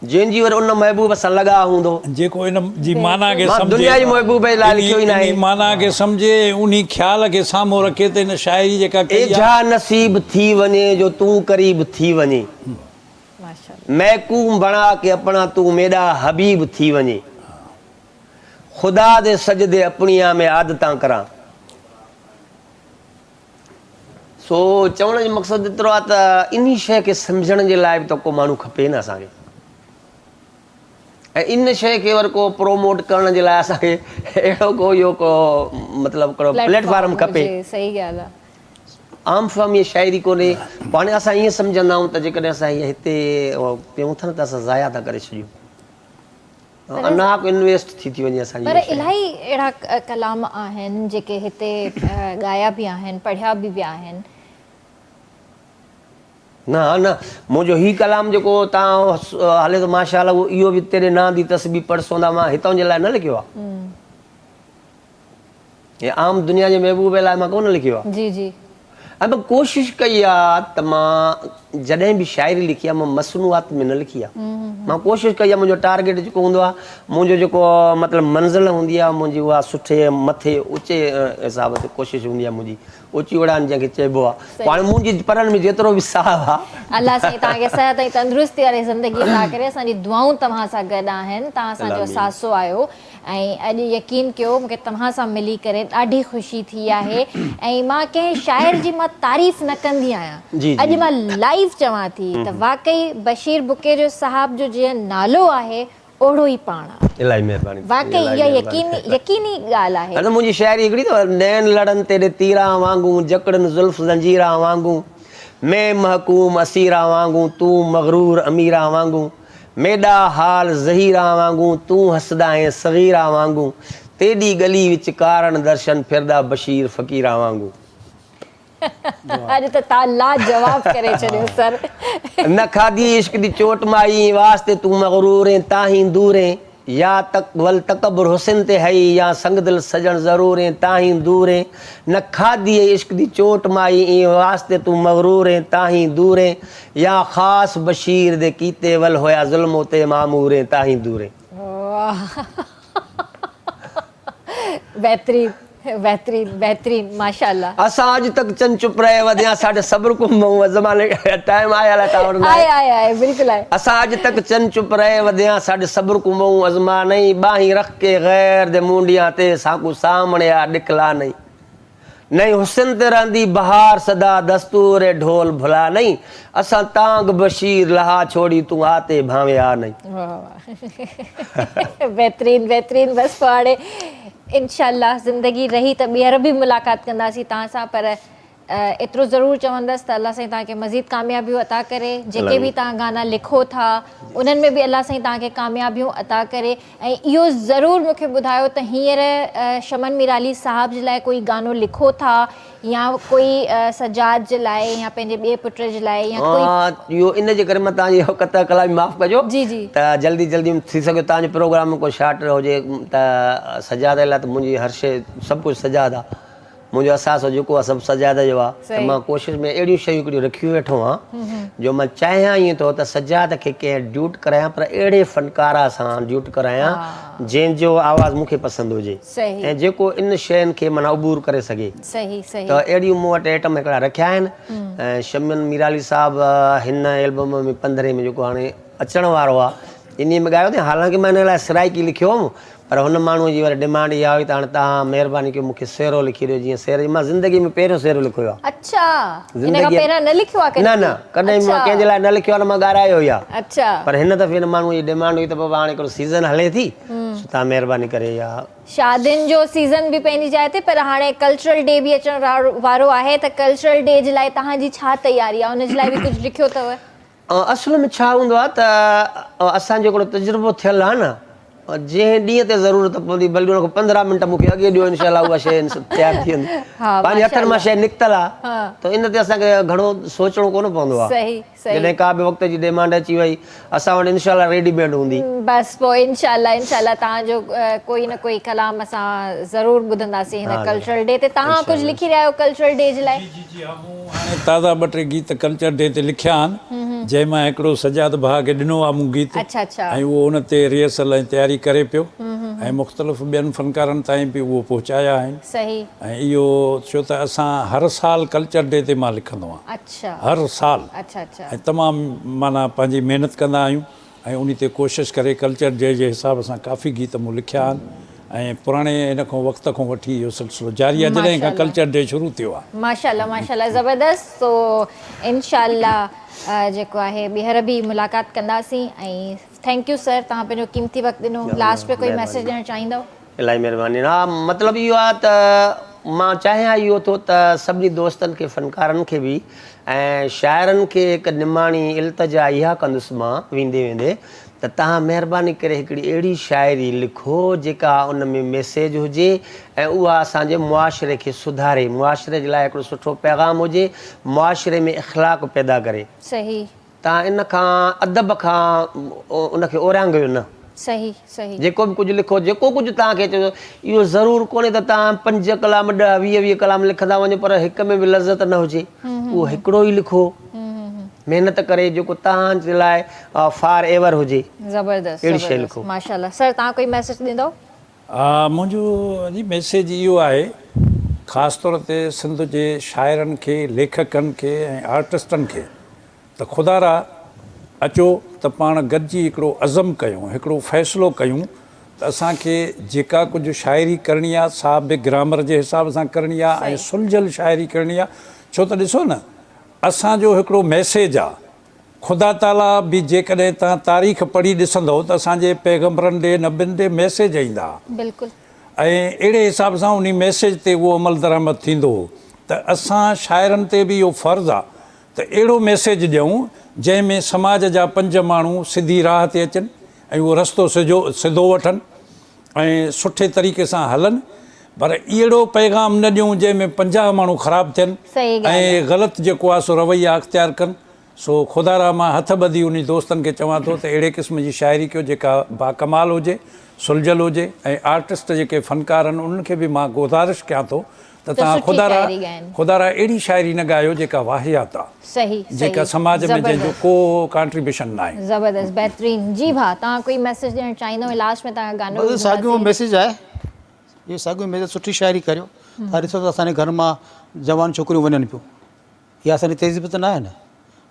[SPEAKER 2] जंहिंजी वरी उन महबूब सां लॻा हूंदो,
[SPEAKER 3] जेको इन जी माना खे
[SPEAKER 2] मां
[SPEAKER 3] सम्झे,
[SPEAKER 2] दुनिया जी महबूब जे लाइ लिखियो ई न आहे।
[SPEAKER 3] इन माना खे सम्झे, उन ख़्याल खे साम्हूं रखे त इन शाइरी जेका कई आहे,
[SPEAKER 2] एझा नसीब थी वञे जो तूं करीब थी वञे,
[SPEAKER 1] माशाअल्लाह।
[SPEAKER 2] महकूम बणा के अपना तू मेरा हबीब थी वञे, ख़ुदा दे सजदे अपनिया में आदतां करां। सो चवण जो मक़सदु एतिरो आहे त इन शइ खे सम्झण जे लाइ बि त को माण्हू खपे न असांखे, ऐं इन शइ खे वरी को प्रोमोट करण जे लाइ असांखे अहिड़ो को इहो को मतिलबु हिकिड़ो प्लेटफॉर्म खपे।
[SPEAKER 1] सही ॻाल्हि आहे।
[SPEAKER 2] आम फ़हम इहा शाइरी कोन्हे। हाणे असां ईअं सम्झंदा आहियूं त जेकॾहिं असां हीअ हिते पियूं था न त असां ज़ाया था करे छॾियूं, अञा इन्वेस्ट थी वञे असांजी।
[SPEAKER 1] पर इलाही अहिड़ा कलाम आहिनि जेके हिते ॻाया बि आहिनि, पढ़िया बि विया आहिनि।
[SPEAKER 2] न न, मुंहिंजो हीउ कलाम जेको तव्हां हले थो माशाअल्लाह, उहो इहो बि तेरे नां दी तस्बीह पढ़सोंदा मां हितां जे लाइ न लिखियो आहे, हे आम दुनिया जे महबूब लाइ मां कोन लिखियो आहे।
[SPEAKER 1] जी जी।
[SPEAKER 2] ऐं मां कोशिशि कई आहे त मां जॾहिं बि शाइरी लिखी आहे मां मसनूआत में न लिखी आहे। मां कोशिशि कई आहे, मुंहिंजो टारगेट जेको हूंदो आहे, मुंहिंजो जेको मतिलबु मंज़िल हूंदी आहे मुंहिंजी, उहा सुठे मथे ऊचे हिसाब ते कोशिशि हूंदी आहे मुंहिंजी, ऊची उड़ान जंहिंखे चइबो आहे। हाणे मुंहिंजी पढ़ण में जेतिरो बि साह आहे,
[SPEAKER 1] अलाह साईं तव्हांखे सिहत ऐं तंदुरुस्ती वारी ज़िंदगी अता करे। असांजी दुआऊं तव्हां सां गॾु आहिनि, तव्हां असांजो असासो आहियो, ऐं अॼु यकीन कयो मूंखे तव्हां सां मिली करे ॾाढी ख़ुशी थी आहे। ऐं मां कंहिं शाइर जी मां तारीफ़ न कंदी आहियां, अॼु मां लाइव चवां थी त वाकई बशीर बुके जो साहब जो जीअं नालो आहे ओड़ो ई पाण आहे।
[SPEAKER 2] इलाही महिरबानी
[SPEAKER 1] वाकई इहा यकीनी ॻाल्हि आहे।
[SPEAKER 2] अरे मुंहिंजी शाइरी हिकिड़ी अथव, नैन लड़न तेरे तीरा वांगू, जकड़न जुल्फ जंजीरा वांगू, मैं महकूम असीरा वांगू, तू मगरूर अमीरा वांगू, मेरा हाल ज़हीरा वांगू, तू हसदा है सगीरा वांगू, तेरी गली विच कारण दर्शन फिरदा बशीर फ़कीरा वांगू।
[SPEAKER 1] अॼु त तव्हां लाजवाब करे छॾियो सर।
[SPEAKER 2] न खाधी इश्क दी चोट माई, वास्ते तू मगरूर है ताहीं दूर है, या तक वल तकबर हुसन ते हई, या संग दिल सजन ज़रूर है ताहीं दूर है, न खाधी इश्क दी चोट माई, वास्ते तू मगरूर है ताहीं दूर है, या ख़ास बशीर दे कीते वल होया ज़ुल्म ते मामूर है ताहीं दूर है।
[SPEAKER 1] वाह, बेहतरीन बेहतरीन बेहतरीन, माशाल्लाह।
[SPEAKER 2] असां अॼु तक चंद चुप रहे वधिया, साढ़े सब्र को ज़माने टाइम आया ला टावर ना
[SPEAKER 1] आए बिल्कुल आए।
[SPEAKER 2] असां अॼु तक चंद चुप रहे वधिया, साढ़े सब्र को मऊ अज़मा नहीं, बाही रख के गैर दे मुंडियां ते साकू सामने आ डिकला नहीं, नहीं हुसन ते रहंदी बहार सदा दस्तूर ढोल भुला नहीं, असां तांग बशीर लहा छोड़ी तू आते भावे आ नहीं।
[SPEAKER 1] वाह बेहतरीन बेहतरीन। बस पाड़े इंशाल्लाह ज़िंदगी रही त ॿीहर बि मुलाक़ात कंदासीं तव्हां सां, पर एतिरो ज़रूरु चवंदसि त अल्लाह साईं तव्हांखे मज़ीद कामयाबियूं अता करे। जेके बि तव्हां गाना लिखो था उन्हनि में बि अल्लाह साईं तव्हांखे कामयाबियूं अता करे। ऐं इहो ज़रूरु मूंखे ॿुधायो त हींअर शमन मीराली साहब जे लाइ कोई गानो लिखो था, या कोई सजाद जे लाइ, या पंहिंजे ॿिए पुट जे लाइ, या कोई?
[SPEAKER 2] इहो इन जे करे मां तव्हांजी कत कलाम माफ़ कजो
[SPEAKER 1] जी जी,
[SPEAKER 2] त जल्दी जल्दी थी सघे तव्हांजे प्रोग्राम में को शार्ट हुजे त सजाद लाइ त मुंहिंजी हर शइ सभु कुझु सजाद आहे, मुंहिंजो असासो जेको आहे सभु सजाद जो आहे। त मां कोशिशि में अहिड़ियूं शयूं हिकिड़ियूं रखियूं वेठो आहियां जो मां चाहियां ईअं थो त सजाद खे कंहिं ड्यूट करायां, पर अहिड़े फनकारा सां ड्यूट करायां जंहिंजो आवाज़ु मूंखे पसंदि हुजे ऐं जेको इन शयुनि खे माना अबूर करे सघे।
[SPEAKER 1] सही सही।
[SPEAKER 2] त अहिड़ियूं मूं वटि आइटम हिकिड़ा रखिया आहिनि। ऐं शमन मीराली साहब हिन एल्बम में 15 में जेको हाणे अचण वारो आहे इन में ॻायो अथई, हालांकि मां हिन लाइ सराइकी लिखियो हुउमि, पर हुन माण्हूअ जी वरी डिमांड इहा हुई त हाणे तव्हां महिरबानी कयो मूंखे सेरो लिखी ॾियो। जीअं सेरे मां ज़िंदगी में पहिरियों सेरो लिखियो आहे।
[SPEAKER 1] अच्छा, इन खां पहिरियों न लिखियो आहे?
[SPEAKER 2] न न कॾहिं मां कंहिंजे लाइ न लिखियो आहे, न मां ॻारायो ई आहे।
[SPEAKER 1] अच्छा,
[SPEAKER 2] पर हिन दफ़े हिन माण्हूअ जी डिमांड हुई त बाबा हाणे हिकिड़ो सीज़न हले थी, तव्हां महिरबानी करे या
[SPEAKER 1] शादियुनि जो सीज़न बि पंहिंजी जाइ ते, पर हाणे कल्चरल डे बि अचण वारो आहे, त कल्चरल डे जे लाइ तव्हांजी छा तयारी आहे? उन जे लाइ बि कुझु लिखियो अथव?
[SPEAKER 2] असल में छा हूंदो आहे त असांजो हिकिड़ो तजुर्बो थियल आहे न, जंहिं ॾींहं ते ज़रूरत पवंदी भली हुनखे 15 मिंट मूंखे अॻे ॾियो, इनशाला उहा शइ तयारु थी वेंदी। पंहिंजे हथनि मां शइ निकितल आहे त इन ते असांखे घणो सोचणो कोन पवंदो आहे। जॾहिं का बि वक़्त जी डिमांड अची वई असां वटि इनशाला रेडीमेड हूंदी। बसि
[SPEAKER 1] पोइ इनशाला तव्हांजो कोई न कोई कलाम असां ज़रूरु ॿुधंदासीं हिन कल्चरल डे ते। तव्हां कुझु लिखी रहिया आहियो कल्चरल डे जे लाइ?
[SPEAKER 3] हाणे ताज़ा 2-3 गीत कल्चर डे ते लिखिया आहिनि, जंहिंमां हिकिड़ो सजाद भाउ खे ॾिनो आहे मूं गीत, ऐं उहो उन ते रिहर्सल ऐं तयारी करे पियो, ऐं मुख़्तलिफ़ ॿियनि फ़नकारनि ताईं बि उहो पहुचाया आहिनि।
[SPEAKER 1] सही।
[SPEAKER 3] ऐं इहो छो त असां हर साल कल्चर डे ते मां लिखंदो आहियां।
[SPEAKER 1] अच्छा,
[SPEAKER 3] हर साल।
[SPEAKER 1] अच्छा अच्छा।
[SPEAKER 3] ऐं तमामु माना पंहिंजी महिनत कंदा आहियूं ऐं उन ते कोशिशि करे कल्चर डे जे हिसाब सां काफ़ी गीत मूं लिखिया आहिनि, ऐं पुराणे इन खां वक़्त खां वठी इहो सिलसिलो जारी आहे जॾहिं खां कल्चर डे शुरू थियो आहे।
[SPEAKER 1] माशाल्लाह माशाल्लाह, ज़बरदस्त। तो इंशाल्लाह जेको आहे ॿीहर बि मुलाक़ात कंदासीं। ऐं थैंक यू सर, तव्हां पंहिंजो क़ीमती वक़्तु ॾिनो। लास्ट पे कोई मैसेज ॾियणु चाहींदव?
[SPEAKER 2] इलाही महिरबानी। हा, मतिलबु इहो आहे त मां चाहियां इहो थो त सभिनी दोस्तनि खे फ़नकारनि खे बि ऐं शाइरनि खे हिकु निमाणी इल्तिजा इहा कंदुसि मां वेंदे वेंदे त तव्हां महिरबानी करे हिकिड़ी अहिड़ी शाइरी लिखो जेका उन में मैसेज हुजे ऐं उहा असांजे मुआशिरे खे सुधारे, मुआशिरे जे लाइ हिकिड़ो सुठो पैगाम हुजे, मुआशिरे में इख़्लाक़ पैदा करे।
[SPEAKER 1] सही।
[SPEAKER 2] तव्हां इन खां अदब खां उनखे ओरांगियो न।
[SPEAKER 1] सही सही।
[SPEAKER 2] जेको बि कुझु लिखो, जेको कुझु तव्हांखे चयो, इहो ज़रूरु कोन्हे त तव्हां 5 कलाम 10 20 कलाम लिखंदा वञो पर हिक में बि लज़त न हुजे। उहो हिकिड़ो ई लिखो, महिनत करे जेको तव्हांजे लाइ फार एवर हुजे।
[SPEAKER 1] ज़बरदस्त,
[SPEAKER 2] अहिड़ी शइ लिखो।
[SPEAKER 1] माशाल्लाह। सर तव्हां कोई मैसेज ॾींदव?
[SPEAKER 3] मुंहिंजो जी मैसेज इहो आहे, ख़ासि तौर ते सिंध जे शाइरनि खे, लेखकनि खे ऐं आर्टिस्टनि खे त ख़ुदारा अचो त पाण गॾिजी हिकिड़ो अज़म कयूं, हिकिड़ो फ़ैसिलो कयूं त असांखे जेका कुझु शाइरी करणी आहे सा बि ग्रामर जे हिसाब सां करणी आहे ऐं सुलझल शाइरी करणी आहे। छो त ॾिसो न, असांजो हिकिड़ो मैसेज आहे, ख़ुदा ताला बि जेकॾहिं तव्हां तारीख़ पढ़ी ॾिसंदव त असांजे पैगम्बरनि ॾे नबियुनि ॾे मैसेज ईंदा
[SPEAKER 1] बिल्कुलु
[SPEAKER 3] ऐं अहिड़े हिसाब सां उन मैसेज ते उहो अमल दरामद थींदो हो त असां शाइरनि ते बि इहो फ़र्ज़ु आहे त अहिड़ो मैसेज ॾियूं जंहिंमें समाज जा 5 माण्हू सिधी राह ते अचनि ऐं उहो रस्तो सिधो वठनि ऐं सुठे तरीक़े सां हलनि पर अहिड़ो पैगाम न ॾियूं जंहिंमें 50 माण्हू ख़राबु थियनि
[SPEAKER 1] सही ॻाल्हि आहे।
[SPEAKER 3] ऐं ग़लति जेको आहे सो रवैया अख़्तियार कनि। सो ख़ुदा रा मां हथ ॿधी उन दोस्तनि खे चवां थो त अहिड़े क़िस्म जी शाइरी कयो जेका बाकमाल हुजे, सुलझल हुजे ऐं आर्टिस्ट जेके फ़नकार आहिनि उन्हनि खे बि मां गुज़ारिश कयां थो त तव्हां
[SPEAKER 1] सुठी शाइरी ॻाइनि।
[SPEAKER 3] ख़ुदा रा अहिड़ी शाइरी न ॻायो जेका वाहियात आहे,
[SPEAKER 1] सही
[SPEAKER 3] जेका समाज में जंहिंजो को कॉन्ट्रीब्यूशन न आहे।
[SPEAKER 1] ज़बरदस्त बेहतरीन। जी भाउ तव्हां कोई मैसेज ॾियणु चाहींदव लास्ट में तव्हां गानो
[SPEAKER 4] बस साॻियो मैसेज आहे, इहो साॻियो मैसेज सुठी शाइरी करियो। तव्हां ॾिसो त असांजे घर मां जवान छोकिरियूं वञनि पियूं, इहा असांजी तहज़ीब त न आहे न,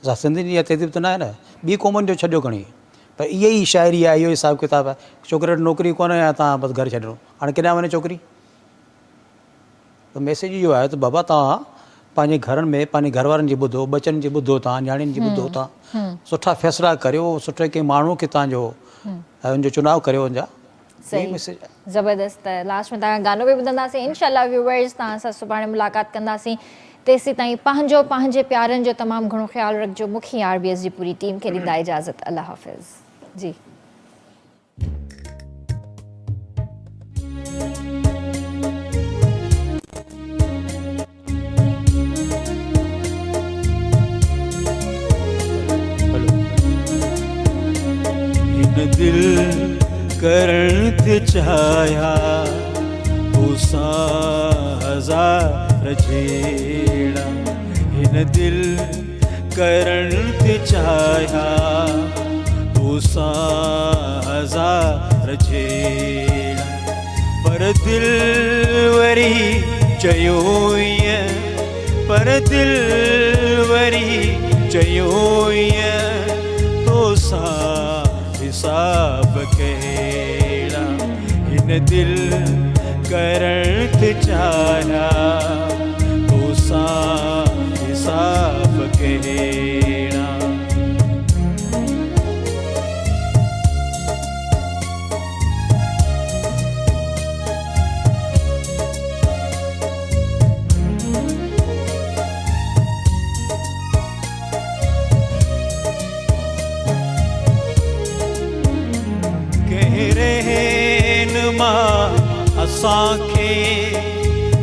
[SPEAKER 4] असां सिंधियुनि जी इहा तहज़ीब त न आहे न, ॿी क़ौमुनि जो छॾियो खणी पर इहा ई शाइरी आहे, इहो ई हिसाबु किताबु आहे। छोकिरे वटि नौकिरी कोन्हे या तव्हां बसि घर छॾियो, हाणे केॾांहुं वञे छोकिरी। त मैसेज इहो आहे त बाबा तव्हां पंहिंजे घरनि में पंहिंजे घर वारनि जी ॿुधो, बचनि जी ॿुधो, तव्हां न्याणियुनि जी ॿुधो, तव्हां सुठा फ़ैसिला करियो, सुठे कंहिं माण्हू खे तव्हांजो हुनजो चुनाव करियो हुनजा।
[SPEAKER 1] सही ज़बरदस्त। लास्ट में तव्हां गानो बि ॿुधंदासीं इंशाल्लाह। व्यूअर्स तव्हां सां सुभाणे मुलाक़ात कंदासीं, तेसीं ताईं पंहिंजे प्यारनि जो तमामु घणो ख़्यालु रखिजो। मूंखे RBS जी पूरी टीम खे ॾींदा इजाज़त। अल्लाह हाफ़िज़ जी।
[SPEAKER 5] हिन दिल करण ते चाहिया तोसां हज़ार जहिड़ा, हिन दिल करण ते चाहिया तोसां हज़ार जहिड़ा, पर दिल वरी चयो ईअं, पर दिल वरी चयो ईअं तोसां हिसाब कहिड़ा, हिन दिल करण ते चाहिया तोसां हिसाब कहिड़ा। असांखे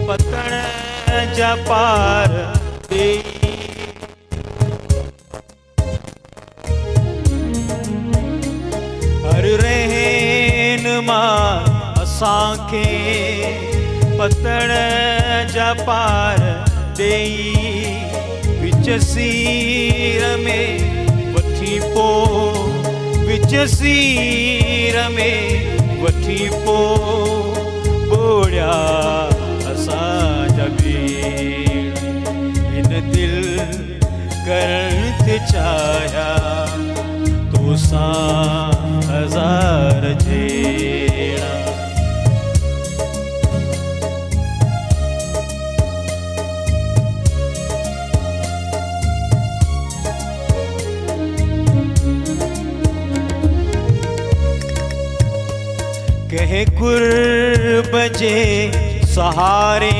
[SPEAKER 5] पतण जा पार ॾेई, हर रहनुमा असांखे पतण जा पार ॾेई, विच सीर में वठी पोइ, विच सीर में वठी पोइ बोड़िया असांजा बीड़, हिन दिल करण ते चाहिया तोसां हज़ार जहिड़ा। कंहिं कुर्ब जे सहारे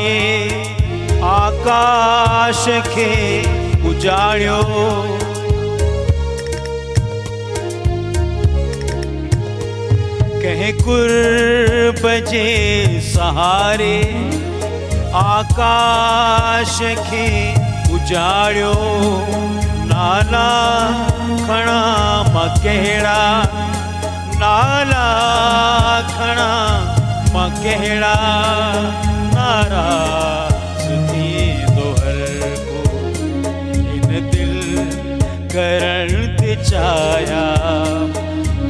[SPEAKER 5] आकाश खे उजाड़ियो, कंहिं कुर्ब जे सहारे आकाश खे उजाड़ियो, नाला खणा मां कहिड़ा, नाला खणा मां कहिड़ा, नाराज़ थींदो हर को, हिन दिल करण ते चाहिया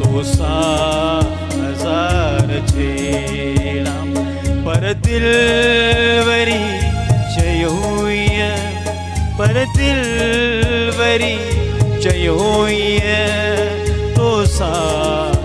[SPEAKER 5] तोसां हज़ार जहिड़ा, पर दिल वरी चयो ईअं, पर दिल वरी चयो ईअं तोसां